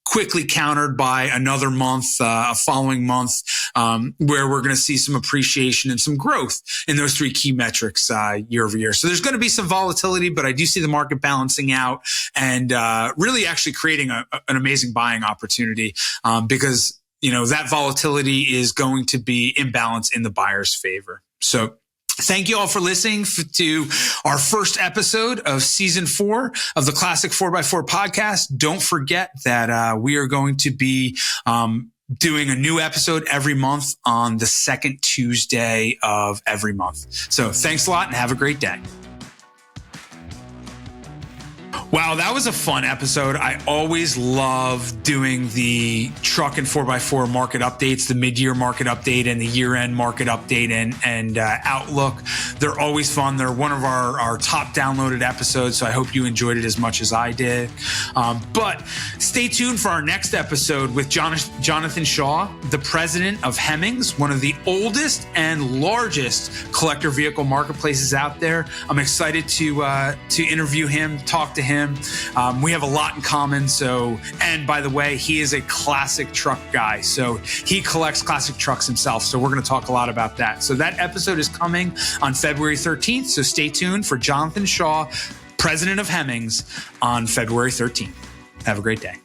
quickly countered by another month, a following month, where we're going to see some appreciation and some growth in those three key metrics year over year. So there's going to be some volatility, but I do see the market balancing out and really actually creating an amazing buying opportunity because that volatility is going to be imbalanced in the buyer's favor. So thank you all for listening to our first episode of season 4 of the Classic 4x4 podcast. Don't forget that we are going to be doing a new episode every month on the second Tuesday of every month. So thanks a lot and have a great day. Wow, that was a fun episode. I always love doing the truck and 4x4 market updates, the mid-year market update and the year-end market update and outlook. They're always fun. They're one of our top downloaded episodes, so I hope you enjoyed it as much as I did. But stay tuned for our next episode with Jonathan Shaw, the president of Hemmings, one of the oldest and largest collector vehicle marketplaces out there. I'm excited to interview him, talk to him. We have a lot in common. And by the way, he is a classic truck guy. So he collects classic trucks himself. So we're going to talk a lot about that. So that episode is coming on February 13th. So stay tuned for Jonathan Shaw, president of Hemmings, on February 13th. Have a great day.